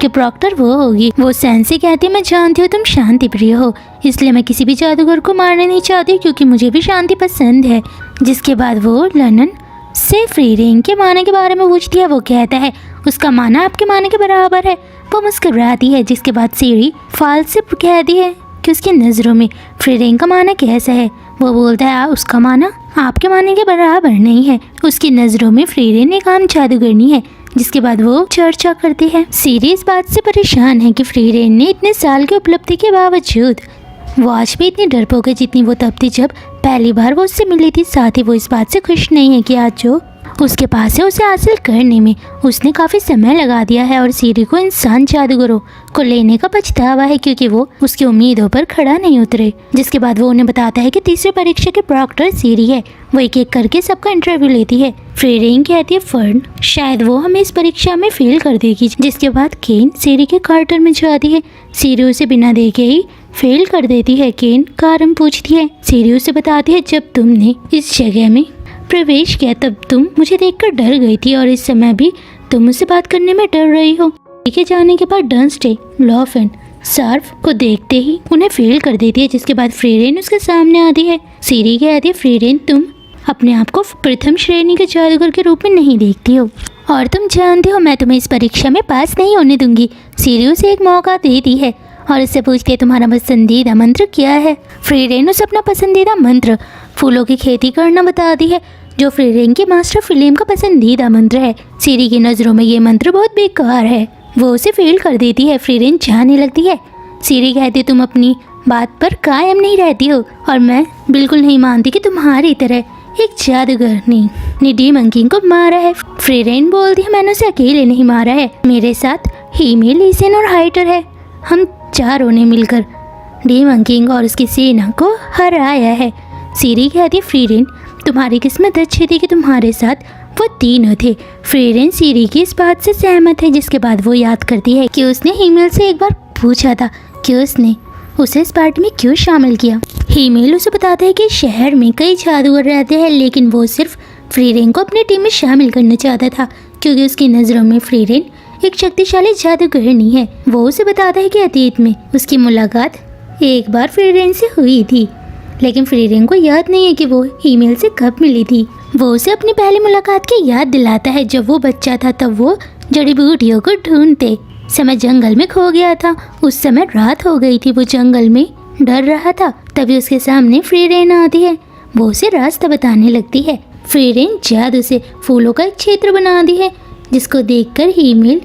Speaker 1: के प्रॉक्टर वो होगी। वो सैन से कहती है मैं जानती हूँ तुम शांति प्रिय हो, इसलिए मैं किसी भी जादूगर को मारना नहीं चाहती क्योंकि मुझे भी शांति पसंद है। जिसके बाद वो लनन से फ्रीरेन के माने के बारे में पूछती है। वो कहता है उसका माना आपके माने के बराबर है। वो मुस्कुराती है। जिसके बाद सीरी फाल से कहती है कि उसकी नज़रों में फ्रीरेन का माना कैसा है। वो बोलता है उसका माना आपके माने के बराबर नहीं है। उसकी नज़रों में फ्रीरेन एक आम जादूगरनी है। जिसके बाद वो चर्चा करती है। सीरी इस बात से परेशान है कि फ्रीरेन ने इतने साल की उपलब्धि के बावजूद वो आज भी इतनी डरपोक है जितनी वो तब थी जब पहली बार वो उससे मिली थी। साथ ही वो इस बात से खुश नहीं है कि आज जो उसके पास है उसे हासिल करने में उसने काफ़ी समय लगा दिया है और सीरी को इंसान जादूगरों को लेने का पछतावा है क्योंकि वो उसकी उम्मीदों पर खड़ा नहीं उतरे। जिसके बाद वो उन्हें बताता है कि तीसरी परीक्षा के प्रॉक्टर सीरी है। वो एक एक करके सबका इंटरव्यू लेती है। फ्रीरेन कहती है फर्न शायद वो हमें इस परीक्षा में फेल कर देगी। जिसके बाद केन सीरी के क्वार्टर में जाती है। सीरी उसे बिना देखे ही फेल कर देती है। केन कारण पूछती है। सीरी उसे बताती है जब तुमने इस जगह में प्रवेश किया तब तुम मुझे देखकर डर गई थी और इस समय भी तुम मुझसे बात करने में डर रही हो। के जाने के बाद डर्नस्टे लॉफेन सार्फ को देखते ही उन्हें फेल कर देती है। जिसके बाद फ्रीरेन उसके सामने आती है। सीरी कहती है फ्रीरेन तुम अपने आप को प्रथम श्रेणी के जादूगर के रूप में नहीं देखती हो और तुम जानती हो मैं तुम्हें इस परीक्षा में पास नहीं होने दूंगी। सीरी उसे एक मौका देती है और उससे पूछती है तुम्हारा पसंदीदा मंत्र क्या है। फ्रीरेन उसे अपना पसंदीदा मंत्र फूलों की खेती करना बताती है जो फ्रीरेन की मास्टर फिल्म का पसंदीदा मंत्र है। सीरी की नज़रों में ये मंत्र बहुत बेकार है। वो उसे फेल कर देती है। फ्रीरेन जाने लगती है। सीरी कहती तुम अपनी बात पर कायम नहीं रहती हो और मैं बिल्कुल नहीं मानती कि तुम्हारी तरह एक जादूगरनी ने डीमन किंग को मारा है। फ्रीरेन बोलती है मैंने उसे अकेले नहीं मारा है, मेरे साथ हीमे, लीसेन और हाइटर है। हम चारों ने मिलकर डीमन किंग और उसकी सेना को हराया है। सीरी कहती फ्रीरेन तुम्हारी किस्मत अच्छी थी कि तुम्हारे साथ वो तीनों थे। फ्रीरेन सीरी की इस बात से सहमत है। जिसके बाद वो याद करती है कि उसने हीमेल से एक बार पूछा था कि उसने उसे इस पार्टी में क्यों शामिल किया। हीमेल उसे बताता है कि शहर में कई जादूगर रहते हैं, लेकिन वो सिर्फ फ्रीरेन को अपनी टीम में शामिल करना चाहता था क्योंकि उसकी नज़रों में फ्रीरेन एक शक्तिशाली जादूगरनी है। वो उसे बताता है कि अतीत में उसकी मुलाकात एक बार फ्रीरेन से हुई थी, लेकिन फ्रीरेन को याद नहीं है कि वो हीमेल से कब मिली थी। वो उसे अपनी पहली मुलाकात की याद दिलाता है जब वो बच्चा था, तब वो जड़ी बूटियों को ढूंढते समय जंगल में खो गया था। उस समय रात हो गई थी, वो जंगल में डर रहा था। तभी उसके सामने फ्रीरेन आती है, वो उसे रास्ता बताने लगती है। फ्रीरेन जादू से फूलों का एक क्षेत्र बना दी है, जिसको देखकर हीमेल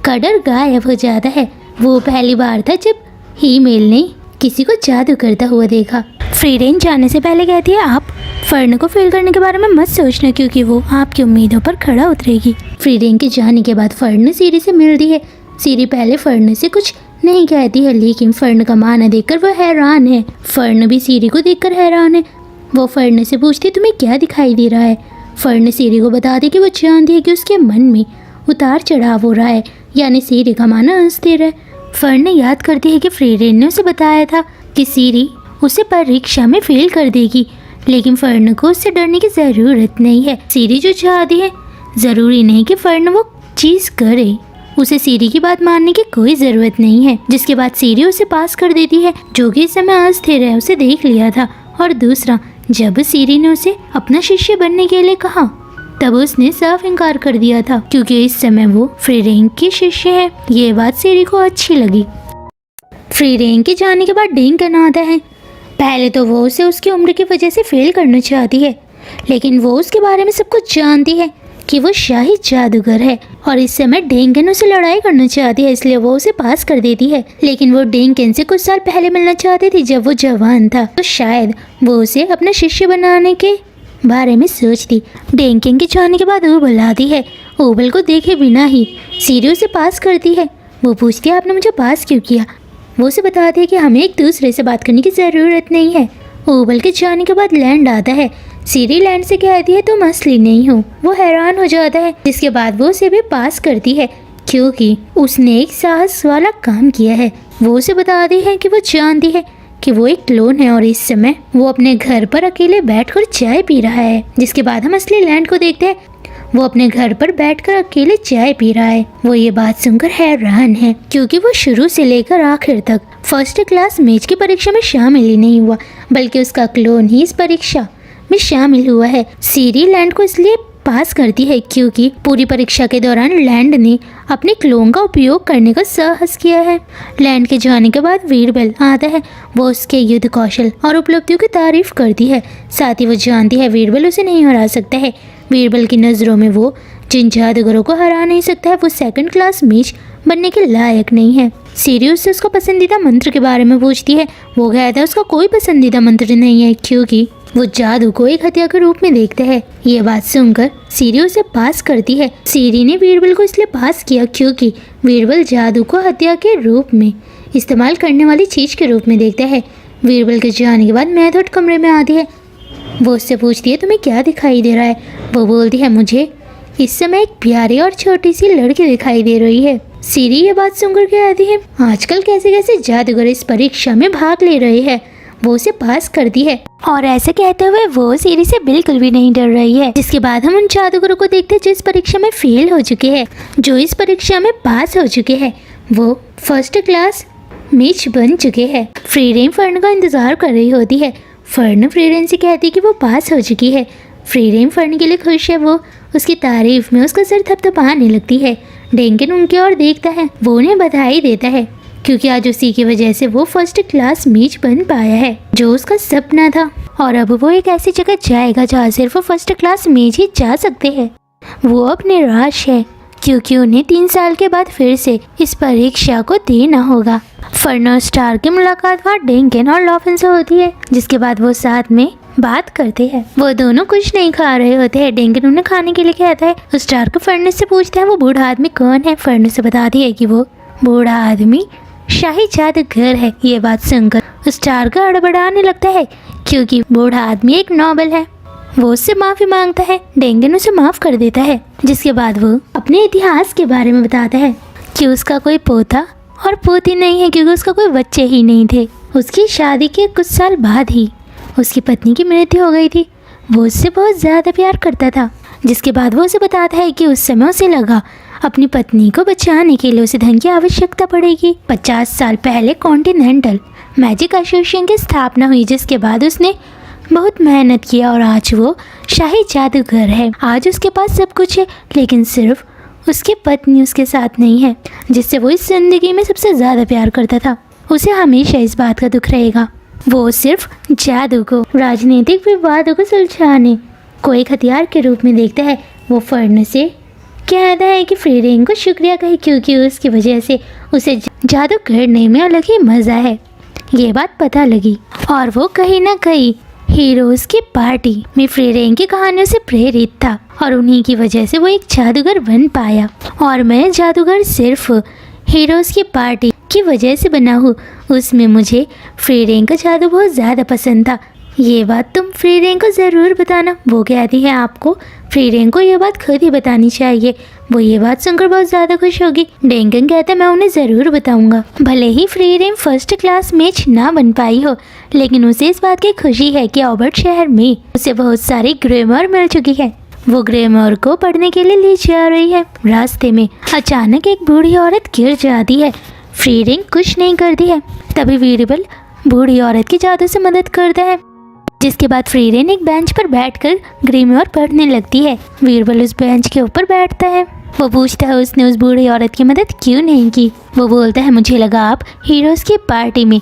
Speaker 1: का डर गायब हो जाता है। वो पहली बार था जब हीमेल ने किसी को जादू करता हुआ देखा। फ्रीरेन जाने से पहले कहती है, आप फर्न को फेल करने के बारे में मत सोचना क्योंकि वो आपकी उम्मीदों पर खड़ा उतरेगी। फ्रीरेन के जाने के बाद फर्न सीरी से मिलती है। सीरी पहले फर्न से कुछ नहीं कहती है, लेकिन फर्न का माना देखकर वो हैरान है। फर्न भी सीरी को देखकर हैरान है। वो फर्न से पूछती, तुम्हें क्या दिखाई दे रहा है। फर्न सीरी को बताती कि वो जानती है कि उसके मन में उतार चढ़ाव हो रहा है, यानी सीरी का माना अस्थिर है। फर्न याद करती है कि फ्रीरेन ने उसे बताया था कि सीरी उसे परीक्षा में फेल कर देगी, लेकिन फर्न को उससे डरने की ज़रूरत नहीं है। सीरी जो चाहती है, ज़रूरी नहीं कि फर्न वो चीज़ करे। उसे सीरी की बात मानने की कोई ज़रूरत नहीं है। जिसके बाद सीरी उसे पास कर देती है, जो कि इस समय अस्थिर है, उसे देख लिया था। और दूसरा, जब सीरी ने उसे अपना शिष्य बनने के लिए कहा, तब उसने साफ इनकार कर दिया था क्योंकि इस समय वो फ्रीरेन की शिष्य है। ये बात सीरी को अच्छी लगी। फ्रीरेन के जाने के बाद डेंकन आता है। पहले तो वो उसे उसकी उम्र की वजह से फेल करना चाहती है, लेकिन वो उसके बारे में सब कुछ जानती है कि वो शाही जादूगर है और इस समय डेंकन उसे लड़ाई करना चाहती है, इसलिए वो उसे पास कर देती है। लेकिन वो डेंकन से कुछ साल पहले मिलना चाहती थी जब वो जवान था, तो शायद वो उसे अपना शिष्य बनाने के बारे में सोचती। डेंकन के जाने के बाद ओबल आती है। ओबल को देखे बिना ही सीरी उसे पास करती है। वो पूछती है, आपने मुझे पास क्यों किया। वो उसे बताती है कि हमें एक दूसरे से बात करने की ज़रूरत नहीं है। ओबल के जाने के बाद लैंड आता है। सीरी लैंड से कहती है, तुम असली नहीं हो। वो हैरान हो जाता है, जिसके बाद वो उसे भी पास करती है क्योंकि उसने एक साहस वाला काम किया है। वो उसे बताती है कि वो जानती है कि वो एक क्लोन है और इस समय वो अपने घर पर अकेले बैठकर चाय पी रहा है। जिसके बाद हम असली लैंड को देखते हैं। वो अपने घर पर बैठकर अकेले चाय पी रहा है। वो ये बात सुनकर हैरान है क्योंकि वो शुरू से लेकर आखिर तक फर्स्ट क्लास मेज की परीक्षा में शामिल ही नहीं हुआ, बल्कि उसका क्लोन ही इस परीक्षा में शामिल हुआ है। सीरी लैंड को इसलिए पास करती है क्योंकि पूरी परीक्षा के दौरान लैंड ने अपने क्लोन का उपयोग करने का साहस किया है। लैंड के जाने के बाद वीरबल आता है। वो उसके युद्ध कौशल और उपलब्धियों की तारीफ करती है। साथ ही वो जानती है वीरबल उसे नहीं हरा सकता है। वीरबल की नज़रों में वो जिन जादूगरों को हरा नहीं सकता है, वो सेकंड क्लास मेज बनने के लायक नहीं है। सीरी उससे उसका पसंदीदा मंत्र के बारे में पूछती है। वो कहता है उसका कोई पसंदीदा मंत्र नहीं है क्योंकि वो जादू को एक हत्या के रूप में देखते हैं। ये बात सुनकर सीरी उसे पास करती है। सीरी ने वीरबल को इसलिए पास किया क्योंकि वीरबल जादू को हत्या के रूप में इस्तेमाल करने वाली चीज़ के रूप में देखता है। वीरबल के जाने के बाद मेथड कमरे में आती है। वो उससे पूछती है, तुम्हें क्या दिखाई दे रहा है। वो बोलती है, मुझे इस समय एक प्यारी और छोटी सी लड़की दिखाई दे रही है। सीरी ये बात सुनकर कहती है, आजकल कैसे कैसे जादूगर इस परीक्षा में भाग ले रहे हैं। वो उसे पास करती है और ऐसे कहते हुए वो सीरी से बिल्कुल भी नहीं डर रही है। जिसके बाद हम उन जादूगरों को देखते हैं जो इस परीक्षा में फेल हो चुके हैं, जो इस परीक्षा में पास हो चुके हैं। वो फर्स्ट क्लास मेज बन चुके हैं। फ्रीरेन फर्न का इंतजार कर रही होती है। फर्न फ्रीरेन से कहती है कि वो पास हो चुकी है। फ्रीरेन फर्न के लिए खुश है। वो उसकी तारीफ में उसका सर थपथपाने लगती है। डेंकन उनकी ओर देखता है। वो उन्हें बधाई देता है क्योंकि आज उसी की वजह से वो फर्स्ट क्लास मेज बन पाया है, जो उसका सपना था। और अब वो एक ऐसी जगह जाएगा जहाँ सिर्फ वो फर्स्ट क्लास मेज ही जा सकते हैं। वो अब निराश है क्योंकि उन्हें 3 साल के बाद फिर से इस परीक्षा को देना होगा। फर्न और स्टार की मुलाकात वहाँ डेंकन और लॉफिन से होती है, जिसके बाद वो साथ में बात करते हैं। वो दोनों कुछ नहीं खा रहे होते हैं। डेंकन उन्हें खाने के लिए कहता है। स्टार को फर्न से पूछता है वो बूढ़ा आदमी कौन है। फर्न से बताती है कि वो बूढ़ा आदमी शाही जादूगर है। ये बात सुनकर स्टार का हड़बड़ाने लगता है क्योंकि बूढ़ा आदमी एक नॉबल है। वो उससे माफ़ी मांगता है। डेंकन उसे माफ़ कर देता है। जिसके बाद वो अपने इतिहास के बारे में बताता है कि उसका कोई पोता और पोती नहीं है क्योंकि उसका कोई बच्चे ही नहीं थे। उसकी शादी के कुछ साल बाद ही उसकी पत्नी की मृत्यु हो गई थी। वो उससे बहुत ज़्यादा प्यार करता था, जिसके बाद वो उसे बताता है कि उस समय उसे लगा अपनी पत्नी को बचाने के लिए उसे धन की आवश्यकता पड़ेगी। 50 साल पहले कॉन्टिनेंटल मैजिक एसोसिएशन की स्थापना हुई, जिसके बाद उसने बहुत मेहनत किया और आज वो शाही जादूगर है। आज उसके पास सब कुछ है, लेकिन सिर्फ उसकी पत्नी उसके साथ नहीं है, जिससे वो इस जिंदगी में सबसे ज़्यादा प्यार करता था। उसे हमेशा इस बात का दुख रहेगा। वो सिर्फ जादू को, राजनीतिक विवादों को सुलझाने को एक हथियार के रूप में देखता है। वो फर्न से कहता है कि फ्रीरेन को शुक्रिया कहे, क्योंकि उसकी वजह से उसे जादू करने में अलग ही मज़ा है। ये बात पता लगी और वो कहीं ना कहीं हीरोज़ की पार्टी में फ्रीरेन की कहानियों से प्रेरित था और उन्हीं की वजह से वो एक जादूगर बन पाया। और मैं जादूगर सिर्फ हीरोज़ की पार्टी की वजह से बना हूँ। उसमें मुझे फ्रीरेन का जादू बहुत ज़्यादा पसंद था। ये बात तुम फ्रीरेन को ज़रूर बताना। वो कहती है आपको फ्रीरेन को ये बात खुद ही बतानी चाहिए। वो ये बात सुनकर बहुत ज़्यादा खुश होगी। डेंगन कहता है मैं उन्हें ज़रूर बताऊंगा। भले ही फ्रीरेन फर्स्ट क्लास मैच ना बन पाई हो, लेकिन उसे इस बात की खुशी है कि ऑबर्ट शहर में उसे बहुत सारी ग्रेमर मिल चुकी है। वो ग्रेमर को पढ़ने के लिए ले जा रही है। रास्ते में अचानक एक बूढ़ी औरत गिर जाती है। फ्रीरेन कुछ नहीं करती है। तभी वीरबल बूढ़ी औरत की जादू से मदद करता है, जिसके बाद फ्रीरेन एक बेंच पर बैठकर ग्रेमर पढ़ने लगती है। वीरबल उस बेंच के ऊपर बैठता है। वो पूछता है उसने उस बूढ़ी औरत की मदद क्यों नहीं की। वो बोलता है मुझे लगा आप हीरोज़ की पार्टी में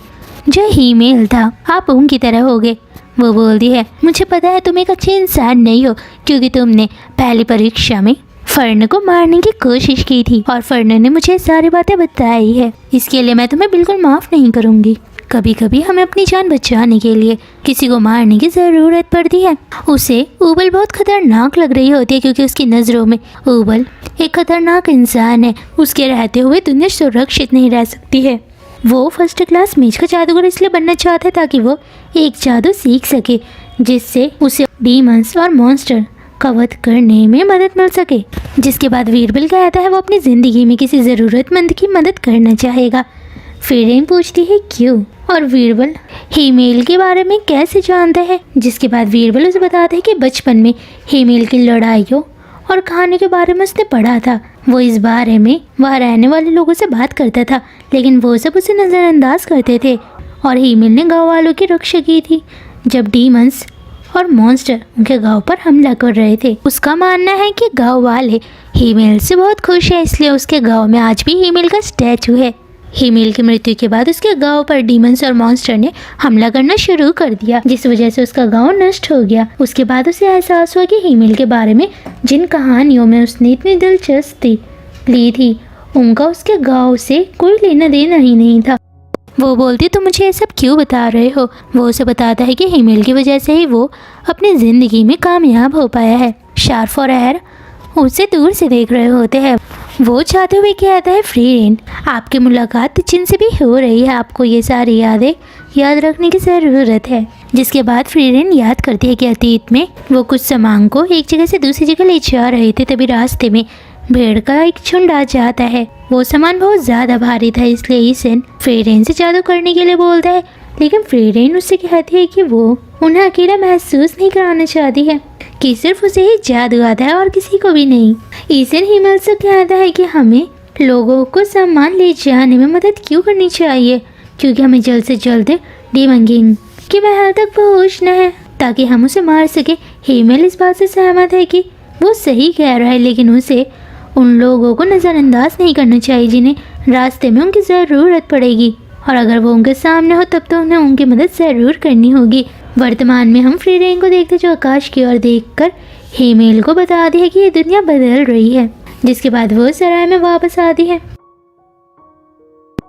Speaker 1: जो हीमेल था आप उनकी तरह हो गए। वो बोलती है मुझे पता है तुम एक अच्छे इंसान नहीं हो, क्योंकि तुमने पहली परीक्षा में फर्न को मारने की कोशिश की थी और फर्न ने मुझे सारी बातें बताई है। इसके लिए मैं तुम्हें बिल्कुल माफ़ नहीं करूँगी। कभी कभी हमें अपनी जान बचाने के लिए किसी को मारने की ज़रूरत पड़ती है। उसे ऊबल बहुत खतरनाक लग रही होती है, क्योंकि उसकी नज़रों में ऊबल एक खतरनाक इंसान है। उसके रहते हुए दुनिया सुरक्षित नहीं रह सकती है। वो फर्स्ट क्लास मेज का जादूगर इसलिए बनना चाहता है ताकि वो एक जादू सीख सके, जिससे उसे डीमंस और मॉन्स्टर का वध करने में मदद मिल सके। जिसके बाद वीरबल कहता है वो अपनी ज़िंदगी में किसी ज़रूरतमंद की मदद करना चाहेगा। फ्रीरेन पूछती है क्यों, और वीरबल हीमेल के बारे में कैसे जानता है। जिसके बाद वीरबल उसे बताता है कि बचपन में हीमेल की लड़ाइयों और कहानी के बारे में उसने पढ़ा था। वो इस बारे में वहाँ रहने वाले लोगों से बात करता था, लेकिन वो सब उसे नज़रअंदाज करते थे। और हीमेल ने गाँव वालों की रक्षा की थी जब डीमंस और मॉन्स्टर उनके गांव पर हमला कर रहे थे। उसका मानना है कि गांव वाले हीमेल से बहुत खुश है, इसलिए उसके गांव में आज भी हीमेल का स्टैचू है। हीमेल की मृत्यु के बाद उसके गांव पर डीमंस और मॉन्स्टर ने हमला करना शुरू कर दिया, जिस वजह से उसका गांव नष्ट हो गया। उसके बाद उसे एहसास हुआ कि हीमेल के बारे में जिन कहानियों में उसने इतनी दिलचस्पी ली थी उनका उसके गाँव से कोई लेना देना ही नहीं था। वो बोलती तो मुझे ये सब क्यों बता रहे हो। वो उसे बताता है कि हीमेल की वजह से ही वो अपनी ज़िंदगी में कामयाब हो पाया है। शार्फ और एयर उसे दूर से देख रहे होते हैं। वो चाहते हुए कहता है फ्रीरेन आपकी मुलाकात जिनसे भी हो रही है, आपको ये सारी यादें याद रखने की ज़रूरत है। जिसके बाद फ्रीरेन याद करती है कि अतीत में वो कुछ सामान को एक जगह से दूसरी जगह ले जा रहे थे, तभी रास्ते में भेड़ का एक झुंड आ जाता है। वो सामान बहुत ज़्यादा भारी था, इसलिए ईसन फ्रीरेन से जादू करने के लिए बोलता है, लेकिन फ्रीरेन उससे कहती है कि वो उन्हें अकेला महसूस नहीं कराना चाहती है, कि सिर्फ उसे ही जादू आता है और किसी को भी नहीं। ईसन हीमेल से कहता है कि हमें लोगों को सामान ले जाने में मदद क्यों करनी चाहिए, क्योंकि हमें जल्द से जल्द डीमन किंग के महल तक पहुँचना है ताकि हम उसे मार सके। हीमेल इस बात से सहमत है कि वो सही कह रहा है, लेकिन उसे उन लोगों को नज़रअंदाज नहीं करना चाहिए जिन्हें रास्ते में उनकी ज़रूरत पड़ेगी, और अगर वो उनके सामने हो तब तो उन्हें उनकी मदद ज़रूर करनी होगी। वर्तमान में हम फ्रीरेन को देखते जो आकाश की ओर देखकर हीमेल को बताती है कि ये दुनिया बदल रही है। जिसके बाद वो सराय में वापस आती है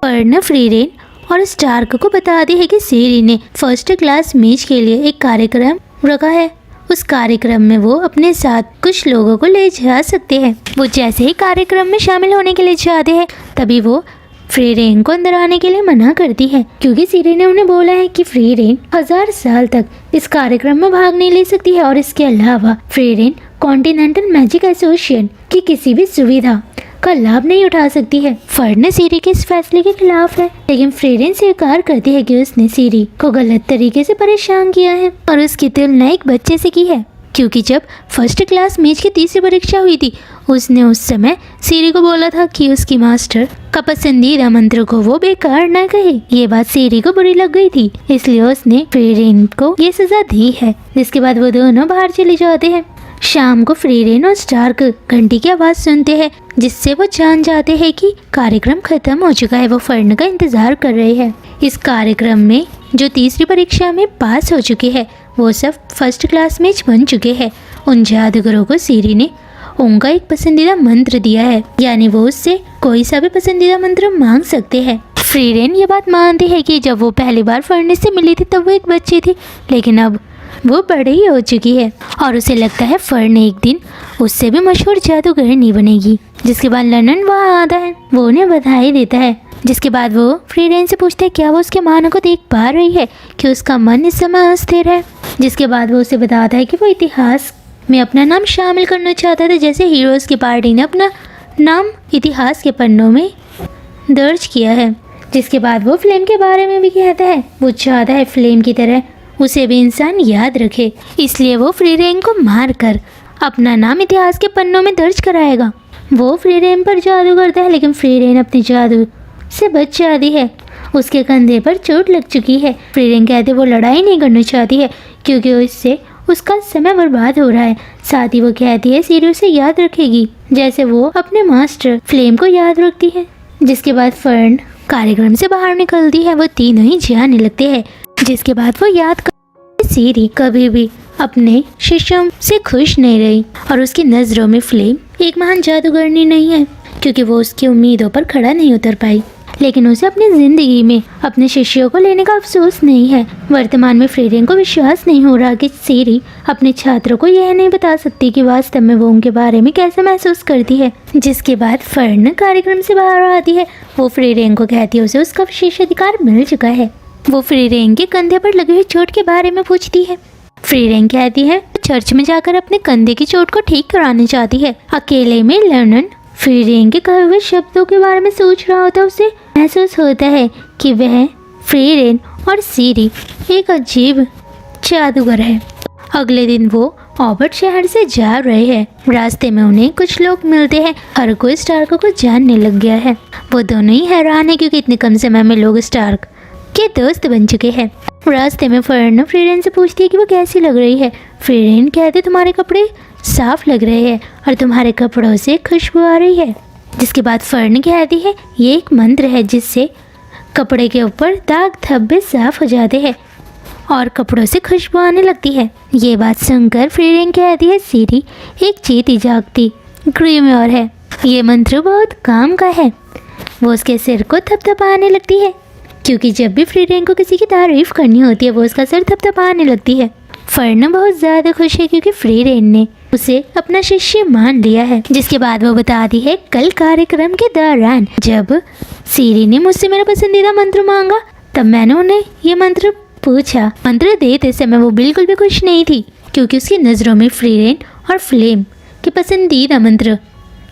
Speaker 1: और फ्रीरेन और स्टार्क को बताती है कि सीरी ने फर्स्ट क्लास मैच के लिए एक कार्यक्रम रखा है। उस कार्यक्रम में वो अपने साथ कुछ लोगों को ले जा सकते हैं। वो जैसे ही कार्यक्रम में शामिल होने के लिए जाते हैं तभी वो फ्रीरेन को अंदर आने के लिए मना करती है, क्योंकि सीरी ने उन्हें बोला है कि फ्रीरेन 1000 साल तक इस कार्यक्रम में भाग नहीं ले सकती है, और इसके अलावा फ्रीरेन कॉन्टिनेंटल मैजिक एसोसिएशन की किसी भी सुविधा का लाभ नहीं उठा सकती है। फर्न सीरी के इस फैसले के खिलाफ है, लेकिन फ्रीरेन स्वीकार करती है कि उसने सीरी को गलत तरीके से परेशान किया है और उसकी तुलना एक बच्चे से की है, क्योंकि जब फर्स्ट क्लास मेज की तीसरी परीक्षा हुई थी उसने उस समय सीरी को बोला था कि उसकी मास्टर का पसंदीदा मंत्र को वो बेकार न कहे। ये बात सीरी को बुरी लग गई थी, इसलिए उसने फ्रीरेन को ये सजा दी है, जिसके बाद वो दोनों बाहर चले जाते हैं। शाम को फ्रीरेन और स्टार्क घंटी की आवाज़ सुनते हैं, जिससे वो जान जाते हैं कि कार्यक्रम खत्म हो चुका है। वो फर्न का इंतजार कर रहे हैं। इस कार्यक्रम में जो तीसरी परीक्षा में पास हो चुके हैं वो सब फर्स्ट क्लास में बन चुके हैं। उन जादूगरों को सीरी ने उनका एक पसंदीदा मंत्र दिया है, यानी वो उससे कोई सा भी पसंदीदा मंत्र मांग सकते हैं। फ्रीरेन ये बात मानती है कि जब वो पहली बार फर्न से मिली थी तब वो एक बच्ची थी, लेकिन अब वो बड़ी ही हो चुकी है और उसे लगता है फर्न एक दिन उससे भी मशहूर जादूगरनी बनेगी। जिसके बाद लर्नन वहाँ आता है, वो उन्हें बधाई देता है। जिसके बाद वो फ्रीरेन से पूछते हैं क्या वो उसके मानो को देख पा रही है कि उसका मन इस समय अस्थिर है। जिसके बाद वो उसे बताता है कि वो इतिहास में अपना नाम शामिल करना चाहता था, जैसे हीरोज़ की पार्टी ने अपना नाम इतिहास के पन्नों में दर्ज किया है। जिसके बाद वो फ्लेम के बारे में भी कहता है, वो चाहता है फ्लेम की तरह उसे भी इंसान याद रखे, इसलिए वो फ्रीरेन को मार कर अपना नाम इतिहास के पन्नों में दर्ज कराएगा। वो फ्रीरेन पर जादू करता है, लेकिन फ्रीरेन अपने जादू से बच जाती है। उसके कंधे पर चोट लग चुकी है। फ्रीरेन कहते वो लड़ाई नहीं करना चाहती है क्योंकि इससे उसका समय बर्बाद हो रहा है। साथ ही वो कहती है सीरी उसे याद रखेगी, जैसे वो अपने मास्टर फ्लेम को याद रखती है। जिसके बाद फर्न कार्यक्रम से बाहर निकलती है। वो तीनों ही जाने लगते हैं। जिसके बाद वो याद कर सीरी कभी भी अपने शिष्यों से खुश नहीं रही और उसकी नज़रों में फ्लेम एक महान जादूगरनी नहीं है, क्योंकि वो उसकी उम्मीदों पर खड़ा नहीं उतर पाई। लेकिन उसे अपनी ज़िंदगी में अपने शिष्यों को लेने का अफसोस नहीं है। वर्तमान में फ्रीरेन को विश्वास नहीं हो रहा कि सीरी अपने छात्रों को यह नहीं बता सकती कि वास्तव में वो उनके बारे में कैसे महसूस करती है। जिसके बाद फर्न कार्यक्रम से बाहर आती है। वो फ्रीरेन को कहती है उसे उसका विशेषाधिकार मिल चुका है। वो फ्रीरेन के कंधे पर लगी हुई चोट के बारे में पूछती है। फ्रीरेन कहती है चर्च में जाकर अपने कंधे की चोट को ठीक कराना चाहती है। अकेले में लर्नन फ्रीरेन के कहे हुए शब्दों के बारे में सोच रहा होता, उसे महसूस होता है कि वह फ्रीरेन और सीरी एक अजीब जादूगर है। अगले दिन वो ऑबर्ट शहर से जा रहे हैं। रास्ते में उन्हें कुछ लोग मिलते हैं। हर कोई स्टार्क को जानने लग गया है। वो दोनों ही हैरान है क्योंकि इतने कम समय में लोग स्टार्क के दोस्त बन चुके हैं। रास्ते में फर्न फ्रीरेन से पूछती है कि वो कैसी लग रही है। फ्रीरेन कहते तुम्हारे कपड़े साफ लग रहे हैं और तुम्हारे कपड़ों से खुशबू आ रही है। जिसके बाद फर्न कहती है ये एक मंत्र है जिससे कपड़े के ऊपर दाग धब्बे साफ हो जाते हैं और कपड़ों से खुशबू आने लगती है। ये बात सुनकर फ्रीरेन कहती है सीरी एक चीती जागती ग्रीम्योर है। ये मंत्र बहुत काम का है। वो उसके सिर को थपथपाने लगती है, क्योंकि जब भी फ्रीरेन को किसी की तारीफ करनी होती है वो उसका सिर थपथपाने लगती है। फर्न बहुत ज़्यादा खुश है क्योंकि फ्रीरेन ने उसे अपना शिष्य मान लिया है। जिसके बाद वो बताती है कल कार्यक्रम के दौरान जब सीरी ने मुझसे मेरा पसंदीदा मंत्र मांगा तब मैंने उन्हें ये मंत्र पूछा। मंत्र देते समय वो बिल्कुल भी खुश नहीं थी, क्योंकि उसकी नज़रों में फ्रीरेन और फ्लेम के पसंदीदा मंत्र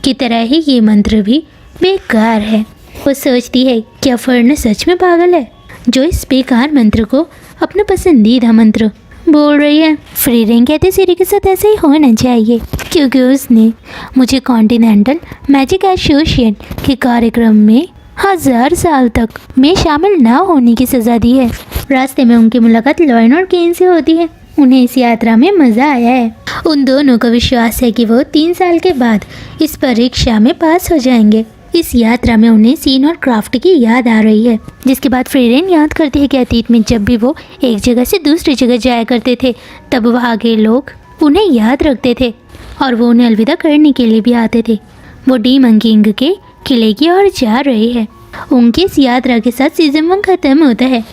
Speaker 1: की तरह ही ये मंत्र भी बेकार है। वो सोचती है क्या फर्न सच में पागल है जो इस बेकार मंत्र को अपना पसंदीदा मंत्र बोल रही है। फ्रीरेन कहते सीरी के साथ ऐसे ही होना चाहिए, क्योंकि उसने मुझे कॉन्टिनेंटल मैजिक एसोसिएशन के कार्यक्रम में 1000 साल तक में शामिल न होने की सज़ा दी है। रास्ते में उनकी मुलाकात लॉयन और केन से होती है। उन्हें इस यात्रा में मज़ा आया है। उन दोनों को विश्वास है कि वो 3 साल के बाद इस परीक्षा में पास हो जाएंगे। इस यात्रा में उन्हें सीन और क्राफ्ट की याद आ रही है। जिसके बाद फ्रीरेन याद करती है कि अतीत में जब भी वो एक जगह से दूसरी जगह जाया करते थे तब वहाँ के लोग उन्हें याद रखते थे और वो उन्हें अलविदा करने के लिए भी आते थे। वो डीमन किंग के किले की ओर जा रहे हैं। उनकी इस यात्रा के साथ सीजन 1 खत्म होता है।